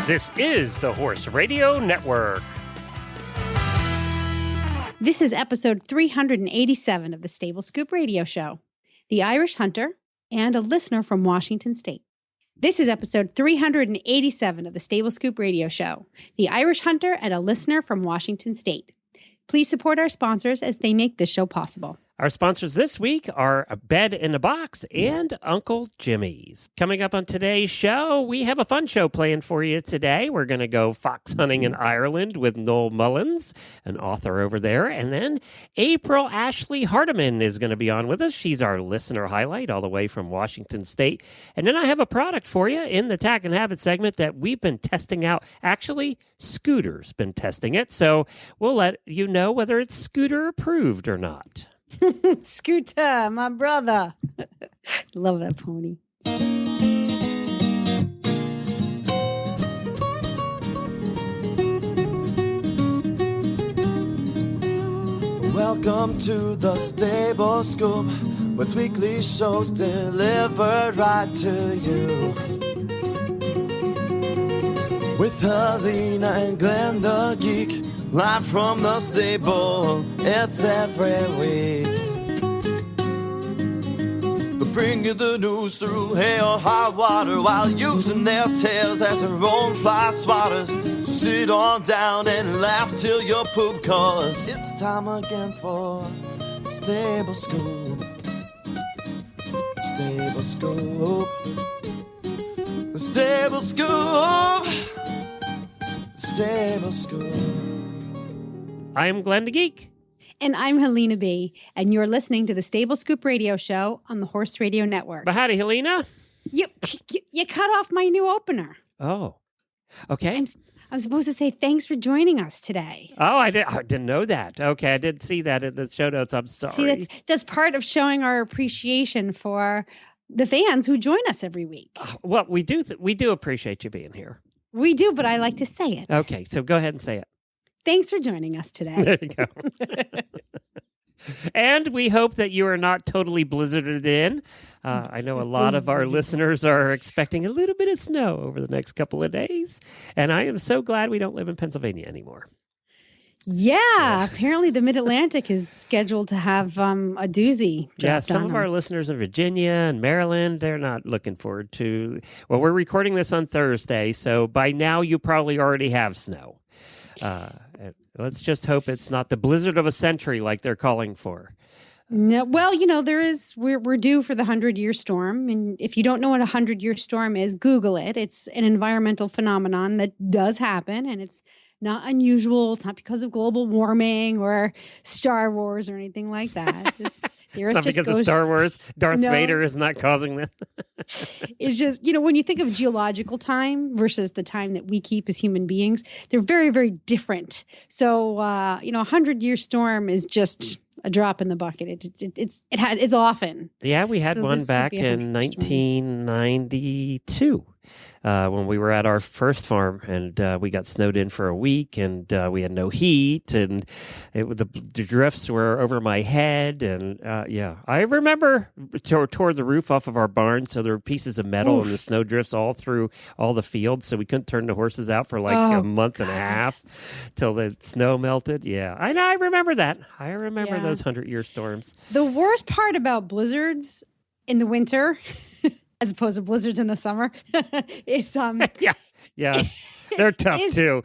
This is the Horse Radio Network. This is episode 387 of the Stable Scoop Radio Show. The Irish Hunter and a listener from Washington State. This is episode 387 of the Stable Scoop Radio Show. The Irish Hunter and a listener from Washington State. Please support our sponsors as they make this show possible. Our sponsors this week are A Bed in a Box and Uncle Jimmy's. Coming up on today's show, we have a fun show planned for you today. We're going to go fox hunting in Ireland with Noel Mullins, an author over there. And then April Ashley Hardiman is going to be on with us. She's our listener highlight all the way from Washington State. And then I have a product for you in the Tack and Habit segment that we've been testing out. Actually, Scooter's been testing it. So we'll let you know whether it's Scooter approved or not. Scooter, my brother. Love that pony. Welcome to the Stable Scoop, with weekly shows delivered right to you. With Helena and Glenn the Geek, live from the stable, it's every week. They'll bring you the news through hail or high water, while using their tails as their own fly swatters. So sit on down and laugh till you poop, cause it's time again for Stable Scoop. Stable Scoop. Stable Scoop. Stable Scoop. I'm Glenn the Geek. And I'm Helena B. And you're listening to the Stable Scoop Radio Show on the Horse Radio Network. But howdy, Helena. You cut off my new opener. Oh, okay. I'm supposed to say thanks for joining us today. Oh, I didn't know that. Okay, I did see that in the show notes. I'm sorry. See, that's part of showing our appreciation for the fans who join us every week. Well, we do appreciate you being here. We do, but I like to say it. Okay, so go ahead and say it. Thanks for joining us today. There you go. And we hope that you are not totally blizzarded in. I know a lot of our listeners are expecting a little bit of snow over the next couple of days. And I am so glad we don't live in Pennsylvania anymore. Yeah, apparently the Mid-Atlantic is scheduled to have a doozy. Yeah, some of our listeners in Virginia and Maryland, they're not looking forward to... Well, we're recording this on Thursday, so by now you probably already have snow. Let's just hope it's not the blizzard of a century like they're calling for. No, well, we're due for the 100-year storm. And if you don't know what a 100-year storm is, Google it. It's an environmental phenomenon that does happen, and it's not unusual. It's not because of global warming or Star Wars or anything like that. It's not because of Star Wars. Darth Vader is not causing this. It's just, when you think of geological time versus the time that we keep as human beings, they're very, very different. So, a 100-year storm is just a drop in the bucket. It's often. Yeah, we had one back in 1992. When we were at our first farm, and we got snowed in for a week, and we had no heat, and the drifts were over my head, and I remember tore the roof off of our barn, so there were pieces of metal and the snow drifts all through all the fields, so we couldn't turn the horses out for a month and a half till the snow melted. Yeah, I remember that. I remember those 100-year storms. The worst part about blizzards in the winter as opposed to blizzards in the summer, is yeah, they're tough too.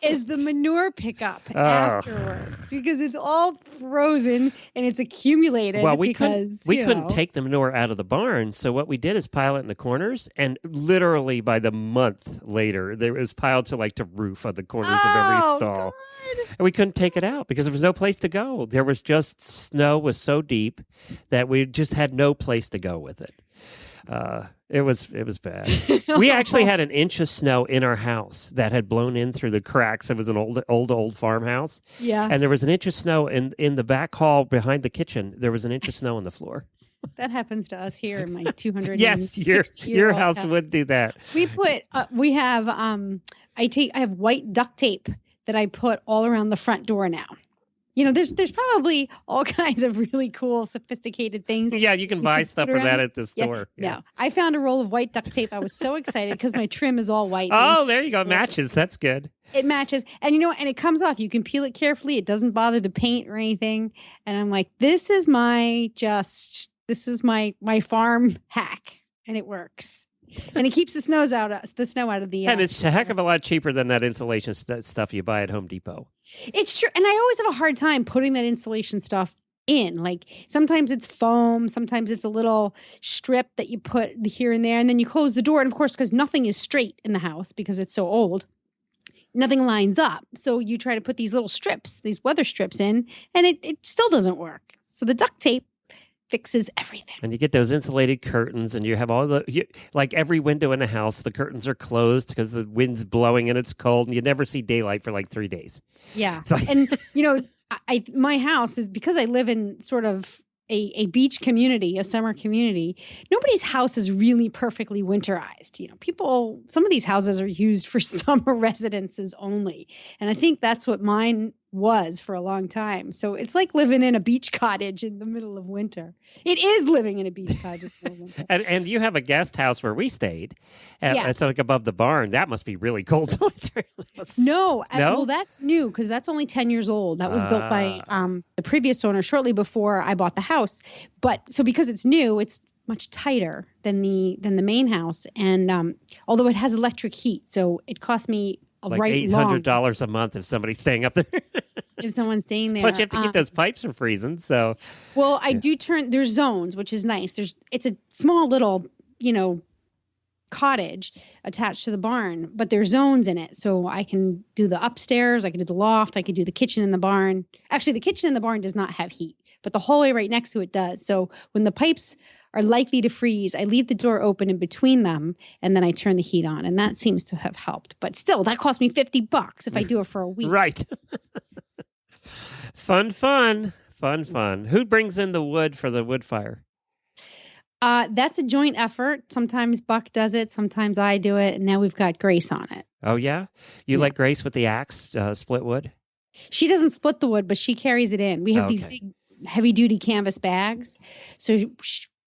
Is the manure pickup afterwards, because it's all frozen and it's accumulated. Well, we couldn't take the manure out of the barn, so what we did is pile it in the corners, and literally by the month later, it was piled to the roof of the corners of every stall. God. And we couldn't take it out because there was no place to go. There was just snow was so deep that we just had no place to go with it. It was bad. We actually had an inch of snow in our house that had blown in through the cracks. It was an old farmhouse. Yeah. And there was an inch of snow in the back hall behind the kitchen. There was an inch of snow on the floor. That happens to us here in my 260 Yes, your house would do that. We have I have white duct tape that I put all around the front door now. There's probably all kinds of really cool, sophisticated things. Yeah, you can buy stuff for that at the store. Yeah. No, I found a roll of white duct tape. I was so excited because my trim is all white. Oh, there you go. It matches. That's good. It matches. And and it comes off. You can peel it carefully. It doesn't bother the paint or anything. And I'm like, this is my farm hack. And it works. And it keeps the snow out of the. And it's a heck of a lot cheaper than that insulation stuff you buy at Home Depot. It's true. And I always have a hard time putting that insulation stuff in. Like sometimes it's foam, sometimes it's a little strip that you put here and there, and then you close the door. And of course, because nothing is straight in the house because it's so old, nothing lines up. So you try to put these little strips, these weather strips in, and it still doesn't work. So the duct tape fixes everything. And you get those insulated curtains, and you have like every window in the house, the curtains are closed because the wind's blowing and it's cold, and you never see daylight for like 3 days. Yeah. And, my house is, because I live in sort of a beach community, a summer community, nobody's house is really perfectly winterized. Some of these houses are used for summer residences only. And I think that's what mine was for a long time. So it's like living in a beach cottage in the middle of winter. It is living in a beach cottage in the middle of winter. And you have a guest house where we stayed. It's like above the barn. That must be really cold winter. No? Well, that's new because that's only 10 years old. That was built by the previous owner shortly before I bought the house. But so because it's new, it's much tighter than the main house. And although it has electric heat, so it cost me like $800 a month if somebody's staying up there. If someone's staying there. Plus you have to keep those pipes from freezing. So, well, I do there's zones, which is nice. It's a small little, cottage attached to the barn, but there's zones in it. So I can do the upstairs, I can do the loft, I could do the kitchen in the barn. Actually, the kitchen in the barn does not have heat, but the hallway right next to it does. So when the pipes are likely to freeze, I leave the door open in between them, and then I turn the heat on, and that seems to have helped. But still, that cost me $50 if I do it for a week. Right. Fun. Who brings in the wood for the wood fire? That's a joint effort. Sometimes Buck does it, sometimes I do it, and now we've got Grace on it. Oh, yeah? You let Grace with the axe split wood? She doesn't split the wood, but she carries it in. We have these big, heavy-duty canvas bags, so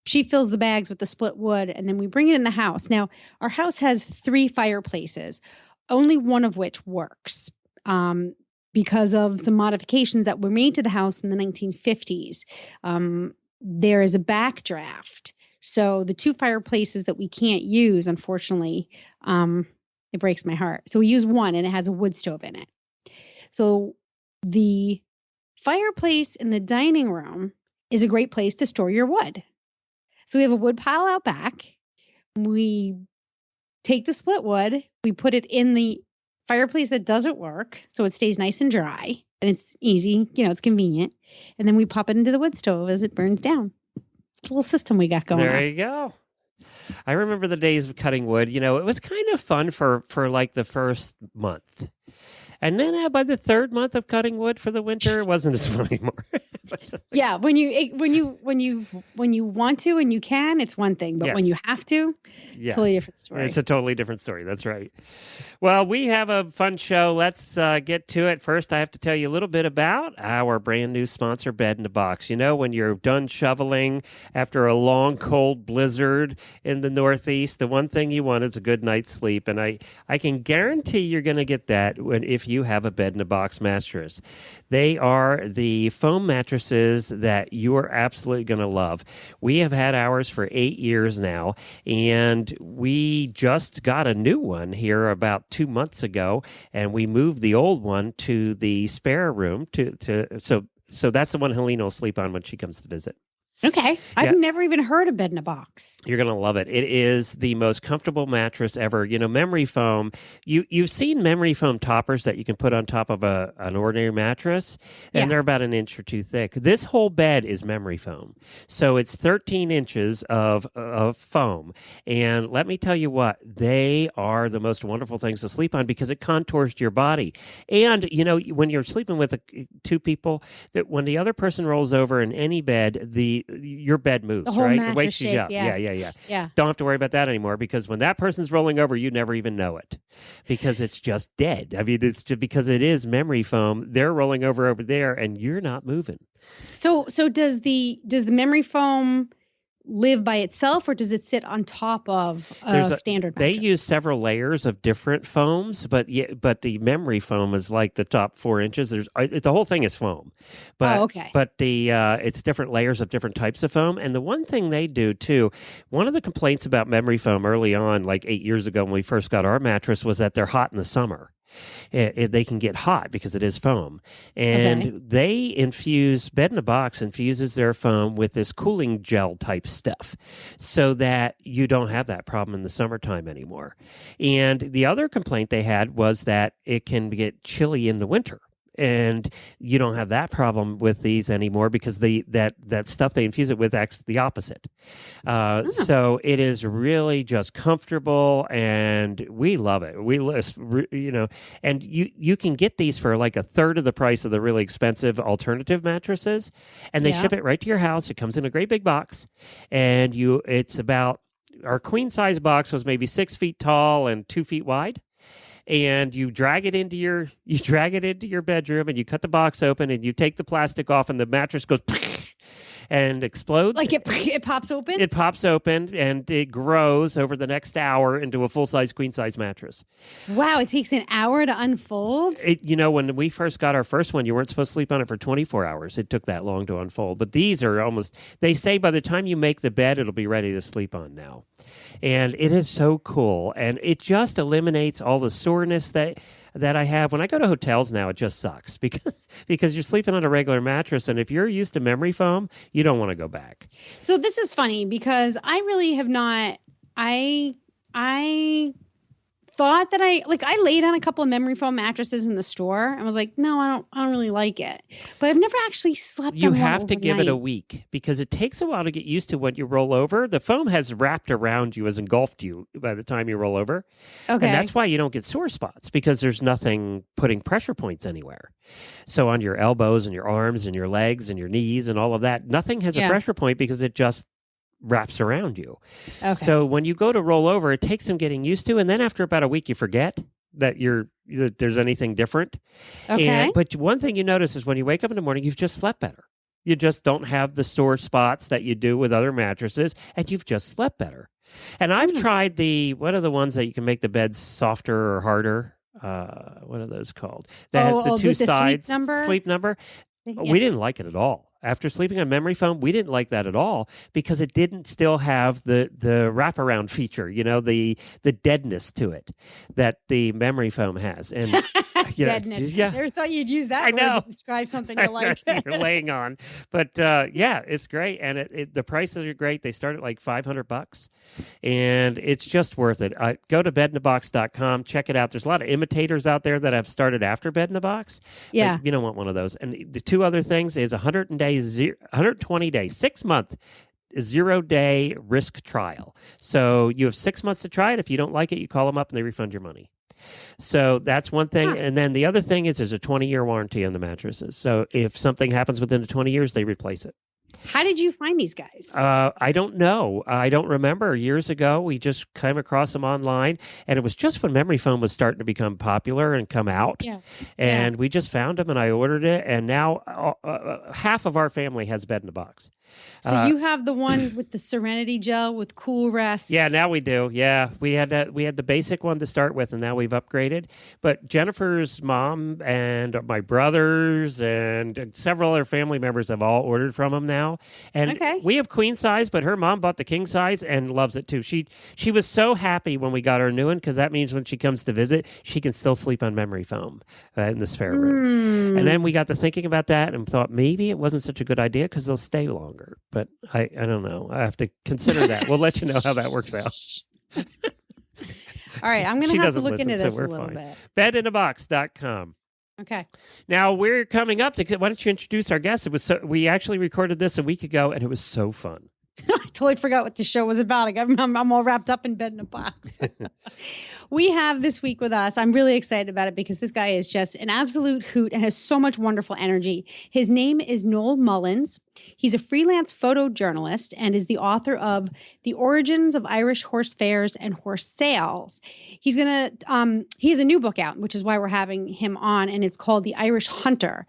she fills the bags with the split wood, and then we bring it in the house. Now, our house has 3 fireplaces, only one of which works because of some modifications that were made to the house in the 1950s. There is a backdraft. So the 2 fireplaces that we can't use, unfortunately, it breaks my heart. So we use one, and it has a wood stove in it. So the fireplace in the dining room is a great place to store your wood. So we have a wood pile out back. We take the split wood, we put it in the fireplace that doesn't work, so it stays nice and dry, and it's easy, it's convenient. And then we pop it into the wood stove as it burns down. It's a little system we got going on. There you go. I remember the days of cutting wood. It was kind of fun for like the first month. And then by the 3rd month of cutting wood for the winter, it wasn't as fun anymore. Yeah, when you want to and you can, it's one thing, but when you have to, totally different story. It's a totally different story. That's right. Well, we have a fun show. Let's get to it. First, I have to tell you a little bit about our brand new sponsor, Bed in a Box. When you're done shoveling after a long, cold blizzard in the Northeast, the one thing you want is a good night's sleep. And I can guarantee you're going to get that if you have a Bed in a Box mattress. They are the foam mattresses that you are absolutely going to love. We have had ours for 8 years now, and we just got a new one here about 2 months ago, and we moved the old one to the spare room so that's the one Helena will sleep on when she comes to visit. Okay. I've never even heard of Bed in a Box. You're going to love it. It is the most comfortable mattress ever. Memory foam. You've seen memory foam toppers that you can put on top of an ordinary mattress, and they're about an inch or 2 thick. This whole bed is memory foam. So it's 13 inches of foam. And let me tell you what, they are the most wonderful things to sleep on because it contours to your body. And, when you're sleeping with 2 people, that when the other person rolls over in any bed, the your bed moves, The whole right? mattress It wakes you shakes, up. yeah. Yeah. Don't have to worry about that anymore because when that person's rolling over, you never even know it because it's just dead. I mean, it's just because it is memory foam. They're rolling over there and you're not moving. So does the memory foam live by itself, or does it sit on top of a standard They mattress? use several layers of different foams, but the memory foam is like the top 4 inches. The whole thing is foam, but okay. But it's different layers of different types of foam. And the one thing they do too, one of the complaints about memory foam early on, like 8 years ago when we first got our mattress, was that they're hot in the summer. They can get hot because it is foam. And they infuse, Bed in a Box infuses their foam with this cooling gel type stuff so that you don't have that problem in the summertime anymore. And the other complaint they had was that it can get chilly in the winter. And you don't have that problem with these anymore because that stuff they infuse it with acts the opposite. So it is really just comfortable, and we love it. And you can get these for like a third of the price of the really expensive alternative mattresses, and they ship it right to your house. It comes in a great big box, and it's about our queen size box was maybe 6 feet tall and 2 feet wide. And you drag it into your bedroom, and you cut the box open, and you take the plastic off, and the mattress goes and explodes. Like it pops open? It pops open, and it grows over the next hour into a full-size queen-size mattress. Wow, it takes an hour to unfold? When we first got our first one, you weren't supposed to sleep on it for 24 hours. It took that long to unfold. But these are they say by the time you make the bed, it'll be ready to sleep on now. And it is so cool. And it just eliminates all the soreness that I have. When I go to hotels now, it just sucks because you're sleeping on a regular mattress, and if you're used to memory foam, you don't want to go back. So this is funny because I really have not. I thought that I laid on a couple of memory foam mattresses in the store and was like, no, I don't really like it. But I've never actually slept on one You have to give it a overnight. week because it takes a while to get used to when you roll over. The foam has wrapped around you, has engulfed you by the time you roll over. Okay. And that's why you don't get sore spots because there's nothing putting pressure points anywhere. So on your elbows and your arms and your legs and your knees and all of that, nothing has a pressure point because it just wraps around you. Okay. So when you go to roll over, it takes some getting used to, and then after about a week, you forget that there's anything different. Okay. But one thing you notice is when you wake up in the morning, you've just slept better. You just don't have the sore spots that you do with other mattresses, and you've just slept better. And I've tried what are the ones that you can make the beds softer or harder? What are those called? That has the two with the sides. Sleep Number? Yeah. We didn't like it at all. After sleeping on memory foam, we didn't like that at all because it didn't still have the wraparound feature, the deadness to it that the memory foam has. And deadness. Yeah. Never thought you'd use that I know. word to describe something you like. You're laying on. But it's great. And the prices are great. They start at like $500 and it's just worth it. Go to bedinabox.com, check it out. There's a lot of imitators out there that have started after Bed in a Box. Yeah. You don't want one of those. And the two other things is 120 days, 6 month 0-day risk trial. So you have 6 months to try it. If you don't like it, you call them up and they refund your money. So that's one thing. Huh. And then the other thing is there's a 20-year warranty on the mattresses. So if something happens within the 20 years, they replace it. How did you find these guys? I don't know. I don't remember. Years ago, we just came across them online, and it was just when memory foam was starting to become popular and come out. Yeah. And we just found them, and I ordered it, and now half of our family has Bed in a Box. So you have the one with the Serenity gel with cool rest. Yeah, now we do. Yeah, we had the basic one to start with, and now we've upgraded. But Jennifer's mom and my brothers and several other family members have all ordered from them now. And we have queen size, but her mom bought the king size and loves it too. She was so happy when we got her new one because that means when she comes to visit, she can still sleep on memory foam in the spare room. And then we got to thinking about that and thought maybe it wasn't such a good idea because they'll stay longer. But I don't know. I have to consider that. We'll let you know how that works out. All right. I'm going to have to look into this a little bit. Bedinabox.com. Okay. Now we're coming up. Why don't you introduce our guest? We actually recorded this a week ago, and it was so fun. I totally forgot what the show was about. I'm all wrapped up in bed in a box. We have this week with us. I'm really excited about it because this guy is just an absolute hoot and has so much wonderful energy. His name is Noel Mullins. He's a freelance photojournalist and is the author of The Origins of Irish Horse Fairs and Horse Sales. He has a new book out, which is why we're having him on, and it's called The Irish Hunter.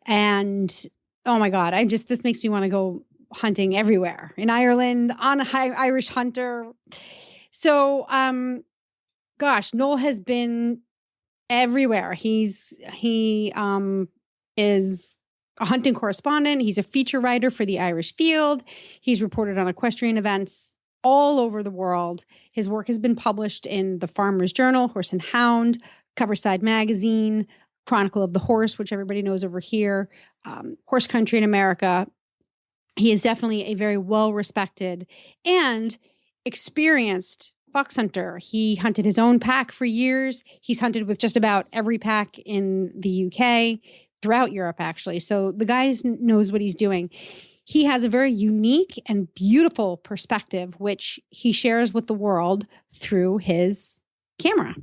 And oh my God, this makes me want to go hunting everywhere in Ireland on a Irish hunter. So, gosh, Noel has been everywhere. He is a hunting correspondent. He's a feature writer for the Irish Field. He's reported on equestrian events all over the world. His work has been published in the Farmer's Journal, Horse and Hound, Coverside Magazine, Chronicle of the Horse, which everybody knows over here, Horse Country in America. He is definitely a very well-respected and experienced fox hunter. He hunted his own pack for years. He's hunted with just about every pack in the UK, throughout Europe, actually. So the guy knows what he's doing. He has a very unique and beautiful perspective, which he shares with the world through his camera.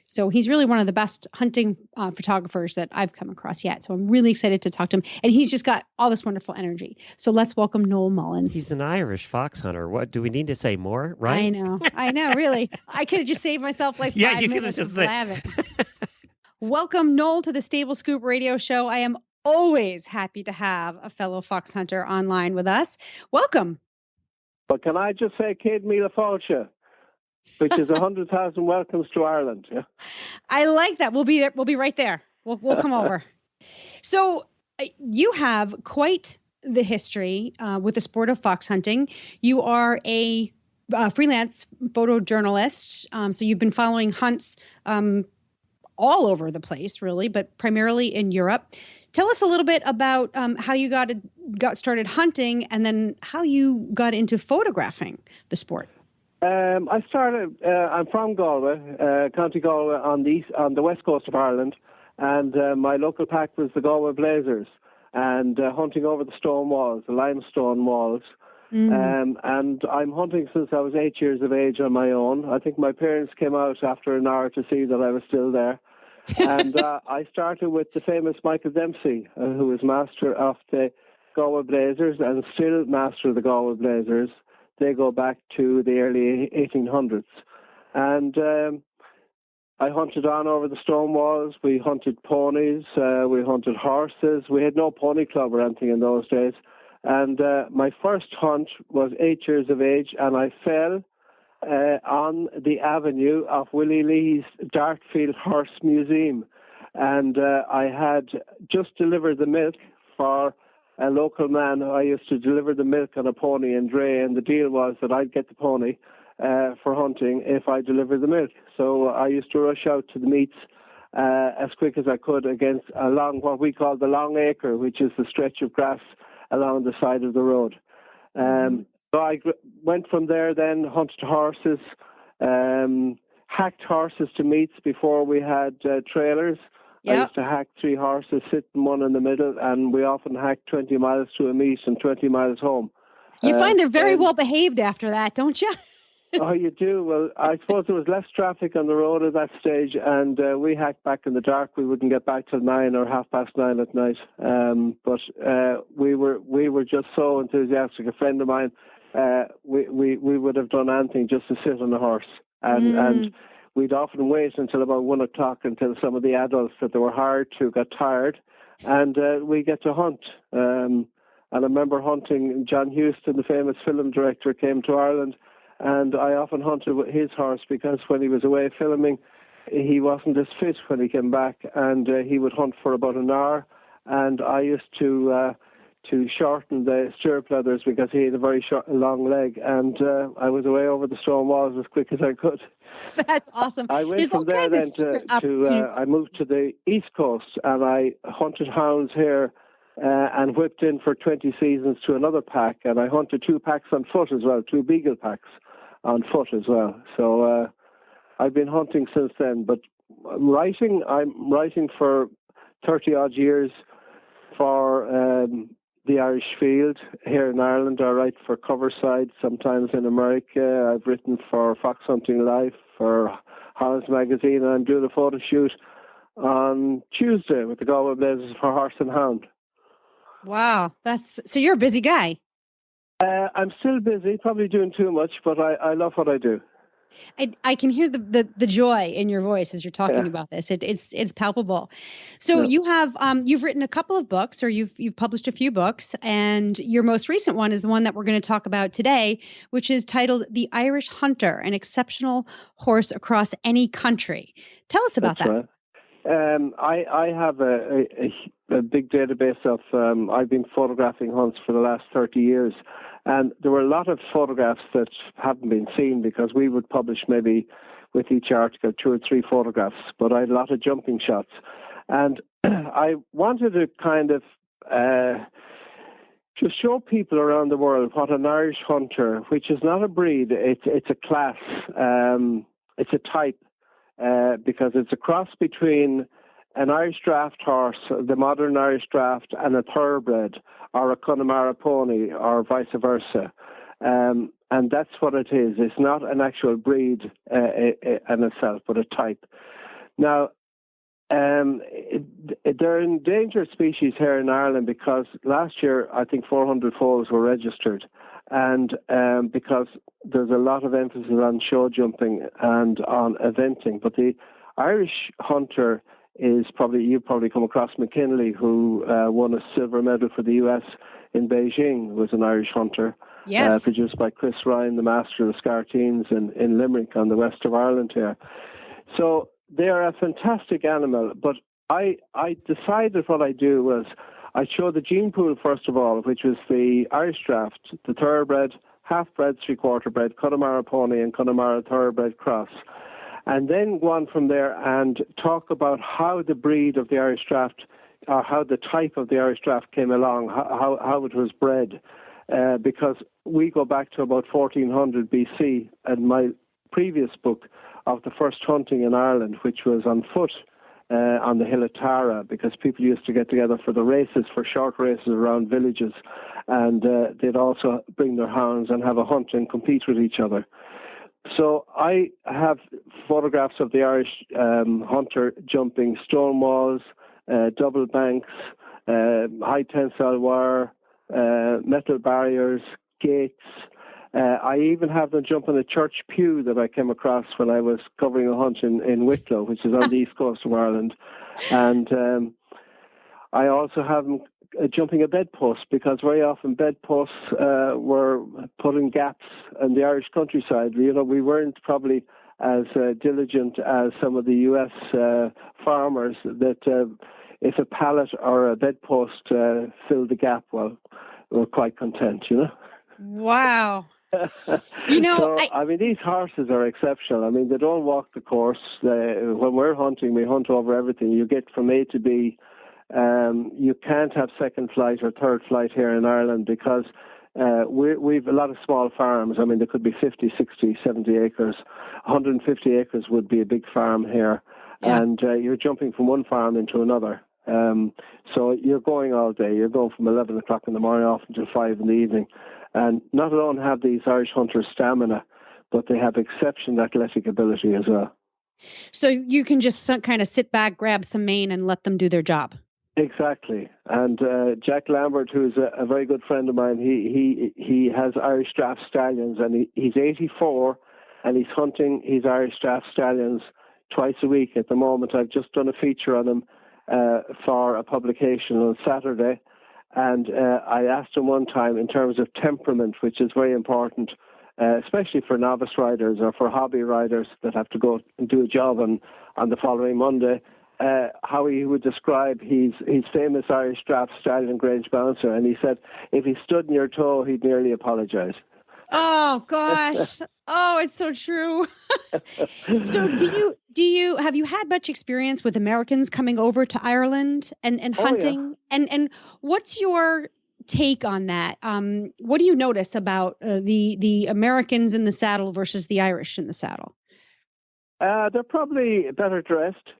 So he's really one of the best hunting photographers that I've come across yet. So I'm really excited to talk to him. And he's just got all this wonderful energy. So let's welcome Noel Mullins. He's an Irish fox hunter. What do we need to say more, right? I know, really. I could have just saved myself like 5 minutes of blabbing. Welcome, Noel, to the Stable Scoop Radio Show. I am always happy to have a fellow fox hunter online with us. Welcome. But can I just say, Céad Míle Fáilte, which is 100,000 welcomes to Ireland. Yeah, I like that. We'll be there. We'll be right there. We'll come over. So you have quite the history with the sport of fox hunting. You are a freelance photojournalist. So you've been following hunts all over the place, really, but primarily in Europe. Tell us a little bit about how you got started hunting and then how you got into photographing the sport. I started. I'm from Galway, County Galway, on the west coast of Ireland, and my local pack was the Galway Blazers, and hunting over the stone walls, the limestone walls. And I'm hunting since I was 8 years of age on my own. I think my parents came out after an hour to see that I was still there, and I started with the famous Michael Dempsey, who was master of the Galway Blazers and still master of the Galway Blazers. They go back to the early 1800s. And I hunted on over the stone walls. We hunted ponies. We hunted horses. We had no pony club or anything in those days. And my first hunt was 8 years of age, and I fell on the avenue of Willie Lee's Dartfield Horse Museum. And I had just delivered the milk for a local man. I used to deliver the milk on a pony in Dre, and the deal was that I'd get the pony for hunting if I delivered the milk. So I used to rush out to the meets as quick as I could against along what we call the long acre, which is the stretch of grass along the side of the road. So I went from there, then hunted horses, hacked horses to meets before we had trailers. Yep. I used to hack 3 horses, sit one in the middle, and we often hacked 20 miles to a meet and 20 miles home. You find they're very well behaved after that, don't you? Oh, you do. Well, I suppose there was less traffic on the road at that stage, and we hacked back in the dark. We wouldn't get back till 9 or 9:30 at night. But we were just so enthusiastic. A friend of mine, we would have done anything just to sit on a horse, and we'd often wait until about 1 o'clock until some of the adults that they were hired to got tired, and we get to hunt. And I remember hunting. John Huston, the famous film director, came to Ireland, and I often hunted with his horse because when he was away filming, he wasn't as fit when he came back, and he would hunt for about an hour. And I used to shorten the stirrup leathers because he had a very long leg, and I was away over the stone walls as quick as I could. That's awesome. I went from there then I moved to the East Coast, and I hunted hounds here and whipped in for 20 seasons to another pack, and I hunted 2 packs on foot as well, 2 beagle packs on foot as well. So I've been hunting since then, but I'm writing for 30 odd years for the Irish field here in Ireland. I write for cover sites, sometimes in America. I've written for Fox Hunting Life, for Holland's Magazine, and I'm doing a photo shoot on Tuesday with the Galway Blazers for Horse and Hound. Wow. So you're a busy guy. I'm still busy, probably doing too much, but I love what I do. I can hear the joy in your voice as you're talking about this. It's palpable. So you have you've written a couple of books, or you've published a few books, and your most recent one is the one that we're going to talk about today, which is titled "The Irish Hunter: An Exceptional Horse Across Any Country." Tell us about that. Right. I have a big database of I've been photographing hunts for the last 30 years. And there were a lot of photographs that haven't been seen because we would publish maybe with each article 2 or 3 photographs, but I had a lot of jumping shots. And I wanted to kind of just show people around the world what an Irish hunter, which is not a breed, it's a class, it's a type, because it's a cross between an Irish draft horse, the modern Irish draft, and a thoroughbred, or a Connemara pony, or vice versa. And that's what it is. It's not an actual breed in itself, but a type. Now, they're endangered species here in Ireland because last year, I think 400 foals were registered. And because there's a lot of emphasis on show jumping and on eventing. But the Irish hunter is you've probably come across McKinley, who won a silver medal for the US in Beijing, who was an Irish hunter. Yes. Produced by Chris Ryan, the master of the Scarteens in Limerick on the west of Ireland here. So they are a fantastic animal, but I decided what I do was I show the gene pool, first of all, which was the Irish draft, the thoroughbred, half-bred, three-quarter-bred, Connemara pony and Connemara thoroughbred cross. And then go on from there and talk about how the breed of the Irish draft, or how the type of the Irish draft came along, how it was bred. Because we go back to about 1400 BC, and my previous book of the first hunting in Ireland, which was on foot on the hill of Tara, because people used to get together for the races, for short races around villages, and they'd also bring their hounds and have a hunt and compete with each other. So I have photographs of the Irish hunter jumping stone walls, double banks, high tensile wire, metal barriers, gates. I even have them jumping a church pew that I came across when I was covering a hunt in Wicklow, which is on the east coast of Ireland. And I also have them jumping a bedpost, because very often bedposts were put in gaps in the Irish countryside. You know, we weren't probably as diligent as some of the US farmers that if a pallet or a bedpost filled the gap, well, we're quite content, you know. Wow. You know, so, I mean, these horses are exceptional. I mean, they don't walk the course. When we're hunting, we hunt over everything. You get from A to B. You can't have second flight or third flight here in Ireland because we've a lot of small farms. I mean, there could be 50, 60, 70 acres. 150 acres would be a big farm here. Yeah. And you're jumping from one farm into another. So you're going all day. You're going from 11 o'clock in the morning off until 5 in the evening. And not alone have these Irish hunters stamina, but they have exceptional athletic ability as well. So you can just kind of sit back, grab some mane, and let them do their job. Exactly. And Jack Lambert, who's a very good friend of mine, he has Irish draft stallions, and he's 84, and he's hunting his Irish draft stallions twice a week at the moment. I've just done a feature on him for a publication on Saturday. And I asked him one time, in terms of temperament, which is very important, especially for novice riders or for hobby riders that have to go and do a job on the following Monday, how he would describe his famous Irish draft stallion Grange Bouncer. And he said, if he stood in your toe, he'd nearly apologize. Oh, gosh. Oh, it's so true. So have you had much experience with Americans coming over to Ireland and hunting? Yeah. And what's your take on that? What do you notice about the Americans in the saddle versus the Irish in the saddle? They're probably better dressed.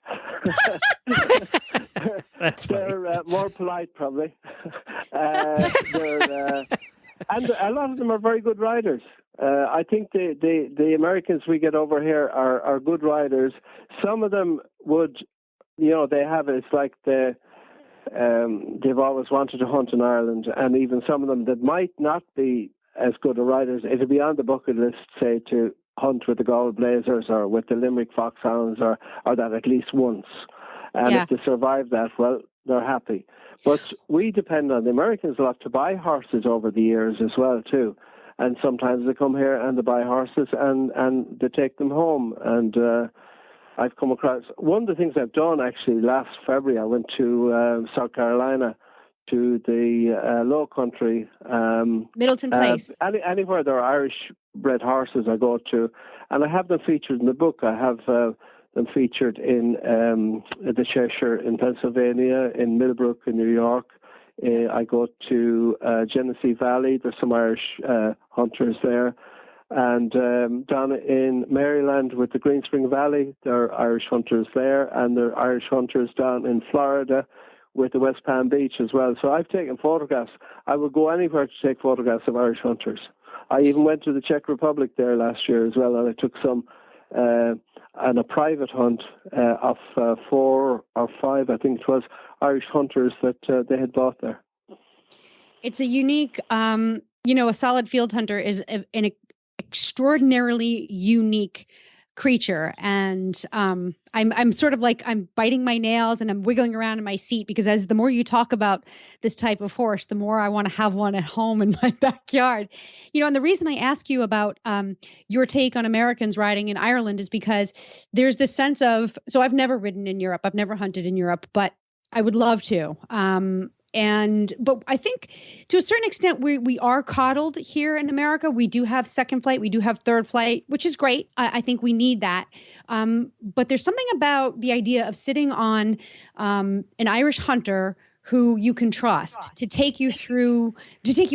That's funny. They're more polite, probably. And a lot of them are very good riders. I think the Americans we get over here are good riders. Some of them would, they have it's like they've always wanted to hunt in Ireland, and even some of them that might not be as good a riders, it'll be on the bucket list, say, to hunt with the Galway Blazers or with the Limerick Foxhounds or that at least once. And if they survive that, well, they're happy. But we depend on the Americans a lot to buy horses over the years as well, too. And sometimes they come here and they buy horses and they take them home. And I've come across, one of the things I've done actually last February, I went to South Carolina to the Low Country. Middleton Place. Anywhere there are Irish bred horses I go to. And I have them featured in the book. I have them featured in the Cheshire in Pennsylvania, in Millbrook in New York. I go to Genesee Valley. There's some Irish hunters there. And down in Maryland with the Green Spring Valley, there are Irish hunters there. And there are Irish hunters down in Florida with the West Palm Beach as well. So I've taken photographs. I would go anywhere to take photographs of Irish hunters. I even went to the Czech Republic there last year as well, and I took some on a private hunt of 4 or 5, I think it was, Irish hunters that they had bought there. It's a unique, a solid field hunter is an extraordinarily unique creature. And I'm sort of like, I'm biting my nails and I'm wiggling around in my seat because as the more you talk about this type of horse, the more I want to have one at home in my backyard. And the reason I ask you about your take on Americans riding in Ireland is because there's this sense of, so I've never ridden in Europe, I've never hunted in Europe, but I would love to. But I think to a certain extent, we are coddled here in America. We do have second flight. We do have third flight, which is great. I think we need that. But there's something about the idea of sitting on an Irish hunter who you can trust to take you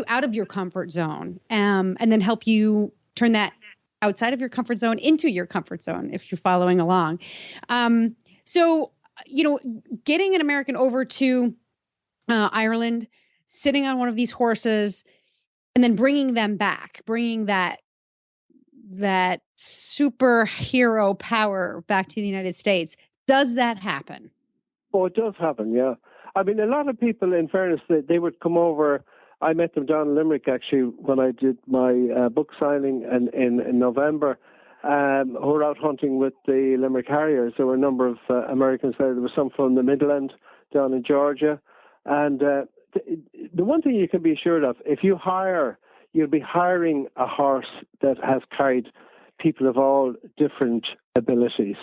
out of your comfort zone, and then help you turn that outside of your comfort zone into your comfort zone, if you're following along. So, getting an American over to Ireland, sitting on one of these horses, and then bringing them back, bringing that superhero power back to the United States. Does that happen? Oh, it does happen, yeah. I mean, a lot of people, in fairness, they would come over. I met them down in Limerick, actually, when I did my book signing in November, who were out hunting with the Limerick Harriers. There were a number of Americans there. There was some from the Midland down in Georgia. And the one thing you can be assured of, if you hire, you'll be hiring a horse that has carried people of all different abilities.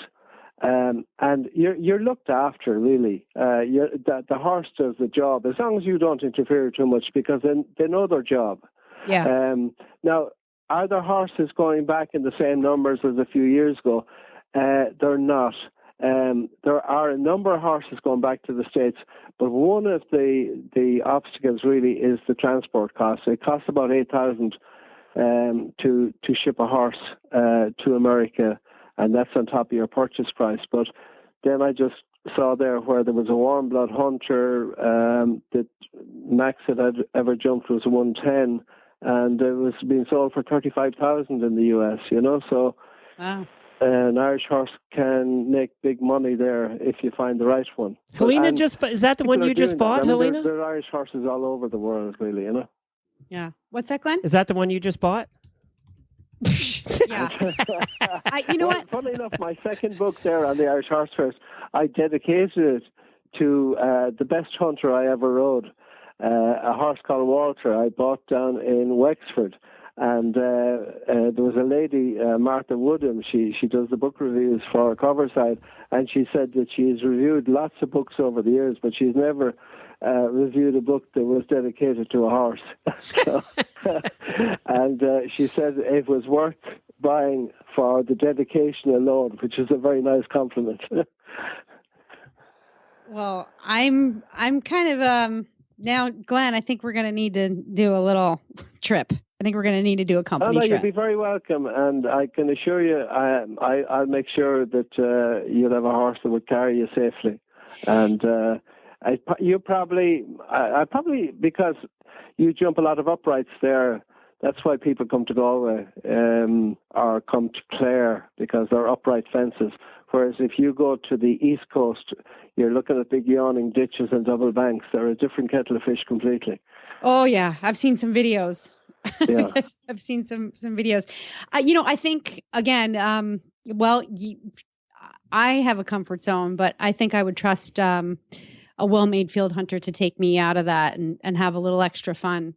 And you're looked after, really. The horse does the job, as long as you don't interfere too much, because they know their job. Yeah. Now, are there horses going back in the same numbers as a few years ago? They're not. There are a number of horses going back to the States, but one of the obstacles really is the transport costs. It costs about $8,000 to ship a horse to America, and that's on top of your purchase price. But then I just saw there where there was a warm blood hunter that max it had ever jumped was a 110, and it was being sold for $35,000 in the US. So. Wow. An Irish horse can make big money there if you find the right one. Helena is that the one you just bought, Helena? There are Irish horses all over the world, really, Yeah. What's that, Glenn? Is that the one you just bought? Yeah. What? Funny enough, my second book there on the Irish Horse Fairs, I dedicated it to the best hunter I ever rode, a horse called Walter I bought down in Wexford. And there was a lady, Martha Woodham, she does the book reviews for Coverside, and she said that she's reviewed lots of books over the years, but she's never reviewed a book that was dedicated to a horse. And she said it was worth buying for the dedication alone, which is a very nice compliment. Well, I'm kind of now, Glenn, I think we're going to need to do a little trip I think we're going to need to do a company you'll trip. be very welcome, and I can assure you, I'll make sure that you'll have a horse that will carry you safely. And I probably because you jump a lot of uprights there. That's why people come to Galway or come to Clare, because they're upright fences. Whereas if you go to the East Coast, you're looking at big yawning ditches and double banks. They're a different kettle of fish completely. Oh yeah, I've seen some videos. Yeah. I've seen some videos. I think again, I have a comfort zone, but I think I would trust a well-made field hunter to take me out of that and have a little extra fun.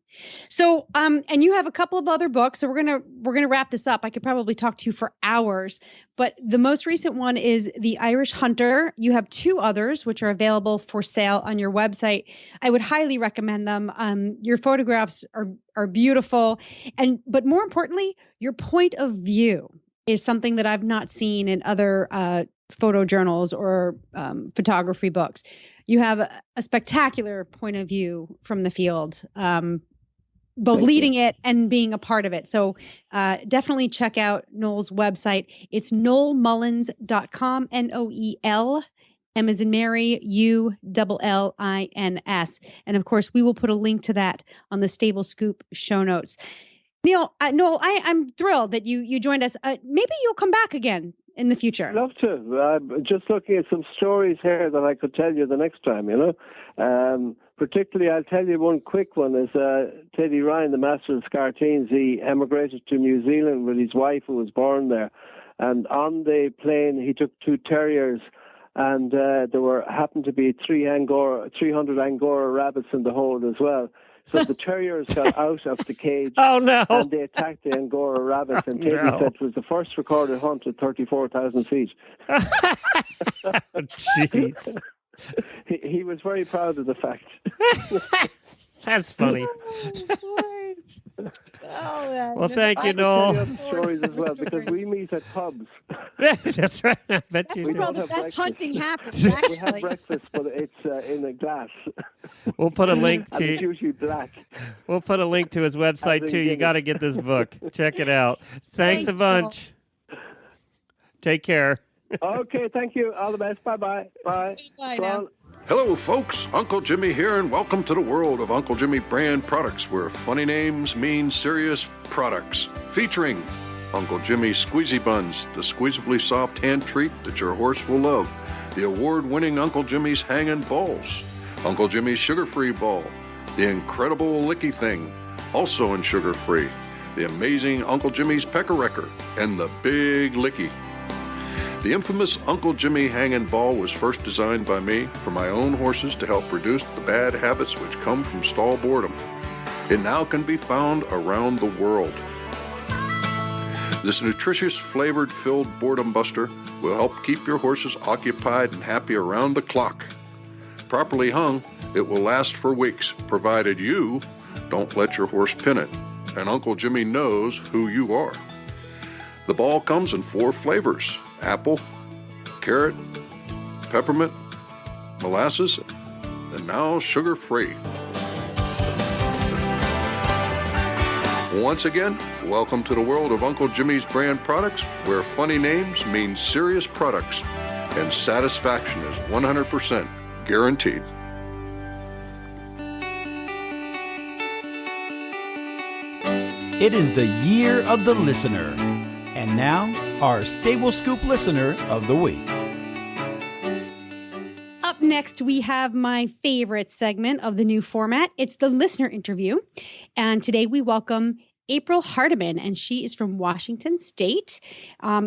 So, and you have a couple of other books, so we're gonna wrap this up. I could probably talk to you for hours, but the most recent one is The Irish Hunter. You have two others, which are available for sale on your website. I would highly recommend them. Your photographs are beautiful, but more importantly, your point of view is something that I've not seen in other photo journals or photography books. You have a spectacular point of view from the field, both leading it and being a part of it. So definitely check out Noel's website. It's noelmullins.com, Noel, M as in Mary, ULLINS. And of course, we will put a link to that on the Stable Scoop show notes. Noel, I'm thrilled that you joined us. Maybe you'll come back again in the future. I'd love to. I'm just looking at some stories here that I could tell you the next time, Particularly, I'll tell you one quick one, is Teddy Ryan, the master of Scarteens. He emigrated to New Zealand with his wife, who was born there. And on the plane, he took two terriers, and there happened to be 300 Angora rabbits in the hold as well. So the terriers got out of the cage. Oh, no. And they attacked the Angora rabbits. And Teddy said it was the first recorded hunt at 34,000 feet. Jeez. He was very proud of the fact. That's funny. Well, thank you, Noel. I can tell you other stories as well, because we meet at pubs. That's right. I bet you That's do. where the best hunting happens, actually. We have breakfast, but it's in a glass. We'll put a link and it's usually black. We'll put a link to his website too. You got to get this book. Check it out. Thanks a bunch. Take care. Okay, thank you. All the best. Bye-bye. Bye. Bye now. Hello, folks. Uncle Jimmy here, and welcome to the world of Uncle Jimmy brand products, where funny names mean serious products. Featuring Uncle Jimmy Squeezy Buns, the squeezably soft hand treat that your horse will love. The award-winning Uncle Jimmy's Hangin' Balls. Uncle Jimmy's Sugar-Free Ball. The incredible Licky Thing, also in sugar-free. The amazing Uncle Jimmy's Pecker-Wrecker, and the Big Licky. The infamous Uncle Jimmy Hangin' Ball was first designed by me for my own horses to help reduce the bad habits which come from stall boredom. It now can be found around the world. This nutritious, flavored, filled boredom buster will help keep your horses occupied and happy around the clock. Properly hung, it will last for weeks, provided you don't let your horse pin it, and Uncle Jimmy knows who you are. The ball comes in 4 flavors: apple, carrot, peppermint, molasses, and now sugar-free. Once again, welcome to the world of Uncle Jimmy's brand products, where funny names mean serious products, and satisfaction is 100% guaranteed. It is the year of the listener. And now, our Stable Scoop listener of the week. Up next, we have my favorite segment of the new format. It's the listener interview. And today we welcome April Hardiman, and she is from Washington State.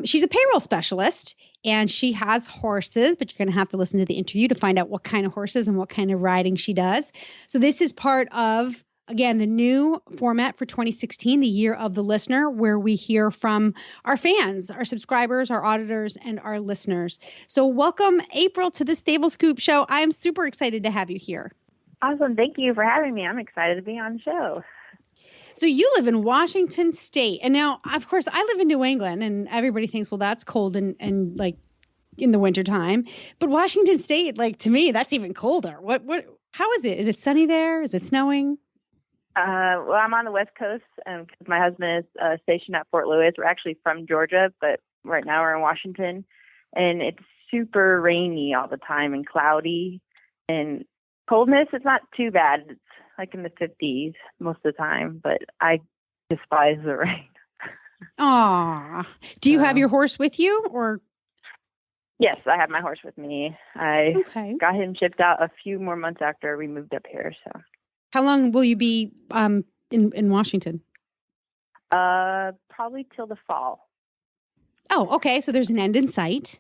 She's a payroll specialist, and she has horses, but you're going to have to listen to the interview to find out what kind of horses and what kind of riding she does. So this is part of, again, the new format for 2016, the year of the listener, where we hear from our fans, our subscribers, our auditors, and our listeners. So welcome, April, to the Stable Scoop show. I am super excited to have you here. Awesome. Thank you for having me. I'm excited to be on the show. So you live in Washington State. And now, of course, I live in New England, and everybody thinks, well, that's cold and like in the wintertime. But Washington State, like, to me, that's even colder. How is it? Is it sunny there? Is it snowing? Well, I'm on the West Coast, and my husband is stationed at Fort Lewis. We're actually from Georgia, but right now we're in Washington, and it's super rainy all the time and cloudy, and coldness. It's not too bad. It's like in the 50s most of the time, but I despise the rain. Aw. Do you have your horse with you, or? Yes, I have my horse with me. I Okay. got him shipped out a few more months after we moved up here. So, How long will you be in Washington? probably till the fall. Oh, okay. So there's an end in sight.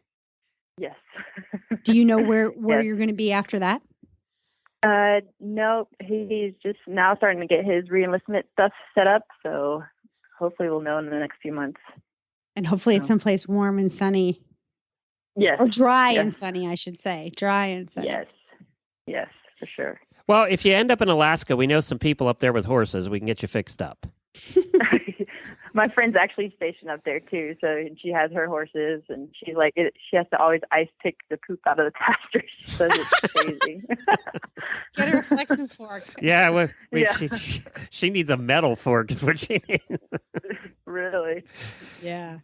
Yes. Do you know where Yes. you're going to be after that? No, he's just now starting to get his re-enlistment stuff set up. So hopefully we'll know in the next few months. And hopefully it's someplace warm and sunny. Yes. Or dry Yes. and sunny, I should say. Dry and sunny. Yes. Yes, for sure. Well, if you end up in Alaska, we know some people up there with horses. We can get you fixed up. My friend's actually stationed up there too, so she has her horses, and she's like, she has to always ice pick the poop out of the pasture. She says it's crazy. Get her a flexing fork. Yeah, well, Yeah. She needs a metal fork is what she needs. Really? Yeah.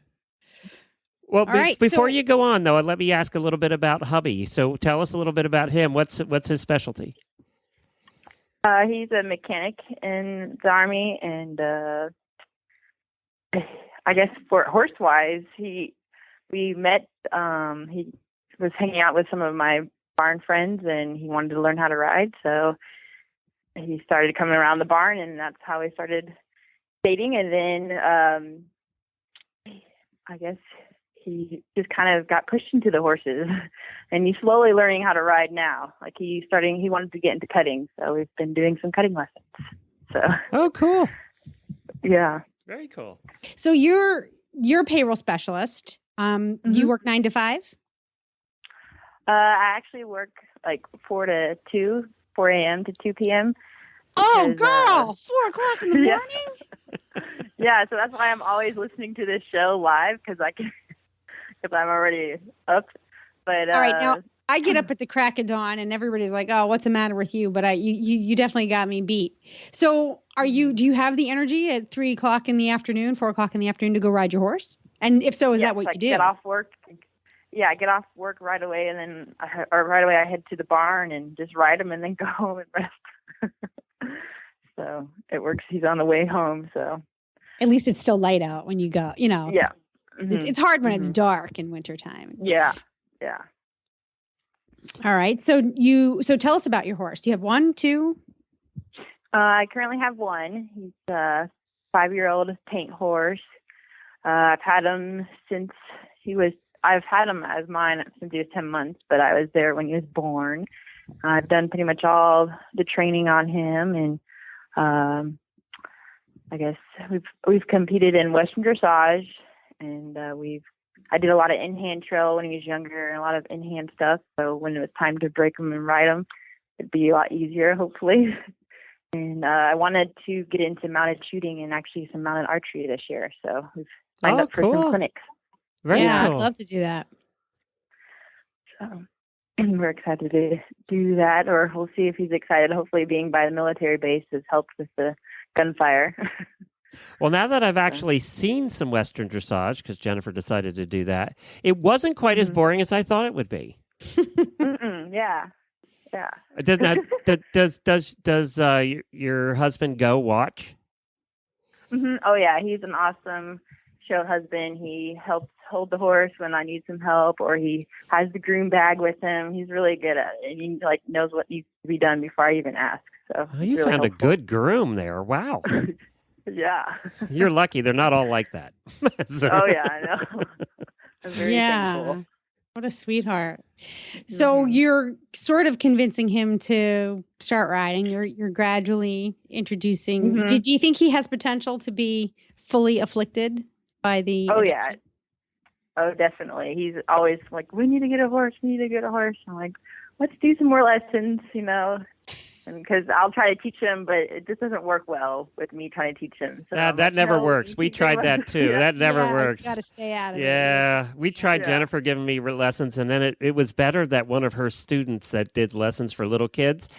Well, All right, before so- you go on, though, let me ask a little bit about hubby. So tell us a little bit about him. What's his specialty? He's a mechanic in the Army, and I guess for horse-wise, we met. He was hanging out with some of my barn friends, and he wanted to learn how to ride, so he started coming around the barn, and that's how we started dating. And then I guess he just kind of got pushed into the horses, and he's slowly learning how to ride now. Like he wanted to get into cutting, so we've been doing some cutting lessons. So Oh, cool. yeah. Very cool. So you're a payroll specialist. You work 9 to 5? I actually work like 4 a.m. to 2 p.m. Oh, because, girl, 4 o'clock in the yeah. morning? Yeah, so that's why I'm always listening to this show live, because I'm already up. But All right, now I get up at the crack of dawn, and everybody's like, "Oh, what's the matter with you?" But you definitely got me beat. So, do you have the energy at 3 o'clock in the afternoon, 4 o'clock in the afternoon to go ride your horse? And if so, is yes, that what I you do? Get off work. Yeah, I get off work right away, and then I head to the barn and just ride him, and then go home and rest. So it works. He's on the way home. So At least it's still light out when you go. You know, yeah, mm-hmm. it's hard when it's dark in wintertime. Yeah, yeah. All right. So tell us about your horse. Do you have 1, 2? I currently have one. He's a 5-year-old paint horse. I've had him I've had him as mine since he was 10 months, but I was there when he was born. I've done pretty much all the training on him, and I guess we've competed in Western dressage, and I did a lot of in-hand trail when he was younger and a lot of in-hand stuff. So when it was time to break him and ride him, it'd be a lot easier, hopefully. And I wanted to get into mounted shooting and actually some mounted archery this year. So we've signed up for some clinics. Very I'd cool. love to do that. So we're excited to do that, or we'll see if he's excited. Hopefully being by the military base has helped with the gunfire. Well, now that I've actually seen some Western dressage, because Jennifer decided to do that, it wasn't quite as boring as I thought it would be. Yeah. Yeah. Does your husband go watch? Mm-hmm. Oh yeah, he's an awesome show husband. He helps hold the horse when I need some help, or he has the groom bag with him. He's really good at it. He knows what needs to be done before I even ask. So Oh, you really found helpful. a good groom there. Wow. Yeah. You're lucky. They're not all like that. So- Oh yeah, I know. I'm very thankful. What a sweetheart. So you're sort of convincing him to start riding. You're gradually introducing. Do you think he has potential to be fully afflicted by the Oh addiction? yeah. Oh, definitely. He's always like, we need to get a horse. We need to get a horse. I'm like, let's do some more lessons, and because I'll try to teach him, but it just doesn't work well with me trying to teach him. So that never works. We tried that too. Yeah. That never works. Got to stay out of it. Yeah, we tried Yeah. Jennifer giving me lessons, and then it was better that one of her students that did lessons for little kids,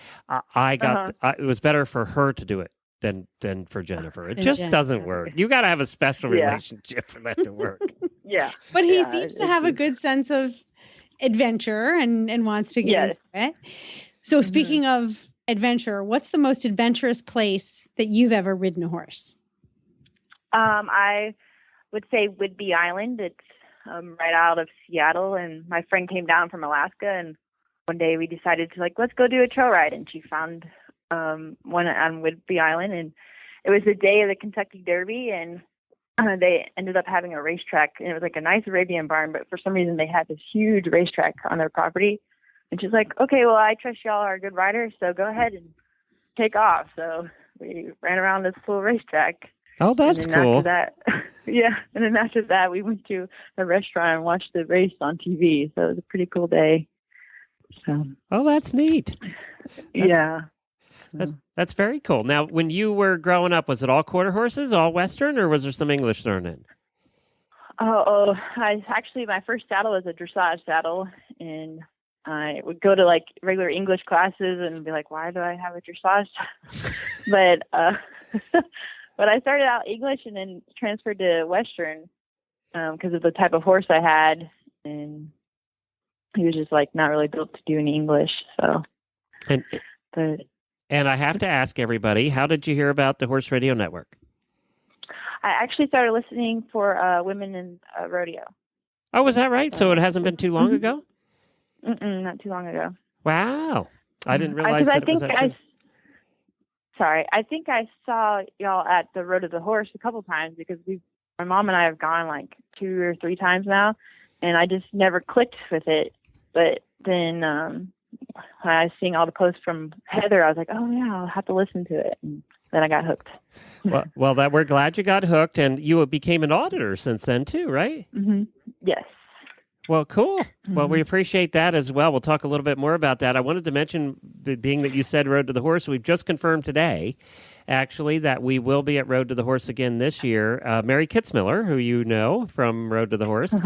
it was better for her to do it than for Jennifer. It Than just Jennifer. doesn't work. You got to have a special Yeah. relationship for that to work. Yeah. But he Yeah, seems to it's have a just- good sense of adventure and wants to get Yes. into it. So speaking of adventure, what's the most adventurous place that you've ever ridden a horse? I would say Whidbey Island. It's right out of Seattle, and my friend came down from Alaska, and one day we decided to let's go do a trail ride, and she found one on Whidbey Island, and it was the day of the Kentucky Derby, and they ended up having a racetrack, and it was like a nice Arabian barn, but for some reason they had this huge racetrack on their property, and she's like, okay, well, I trust y'all are good riders, so go ahead and take off. So we ran around this full racetrack. Oh, that's and then cool. After that, yeah, and then after that, we went to a restaurant and watched the race on TV. So it was a pretty cool day. So Oh, that's neat. yeah, That's very cool. Now, when you were growing up, was it all quarter horses, all Western, or was there some English thrown in? My first saddle was a dressage saddle, and I would go to regular English classes and be like, why do I have a dressage? But but I started out English and then transferred to Western because of the type of horse I had, and he was just not really built to do any English. So, And I have to ask everybody, how did you hear about the Horse Radio Network? I actually started listening for Women in Rodeo. Oh, was that right? So it hasn't been too long ago? Not too long ago. Wow. I didn't realize that it was that soon. I think I saw y'all at the Road to the Horse a couple times because my mom and I have gone 2 or 3 times now, and I just never clicked with it. But then when I was seeing all the posts from Heather, I was like, oh yeah, I'll have to listen to it. And then I got hooked. Well, we're glad you got hooked, and you became an auditor since then too, right? Mm-hmm. Yes. Well, cool. Well, we appreciate that as well. We'll talk a little bit more about that. I wanted to mention, being that you said Road to the Horse, we've just confirmed today, actually, that we will be at Road to the Horse again this year. Mary Kitzmiller, who you know from Road to the Horse,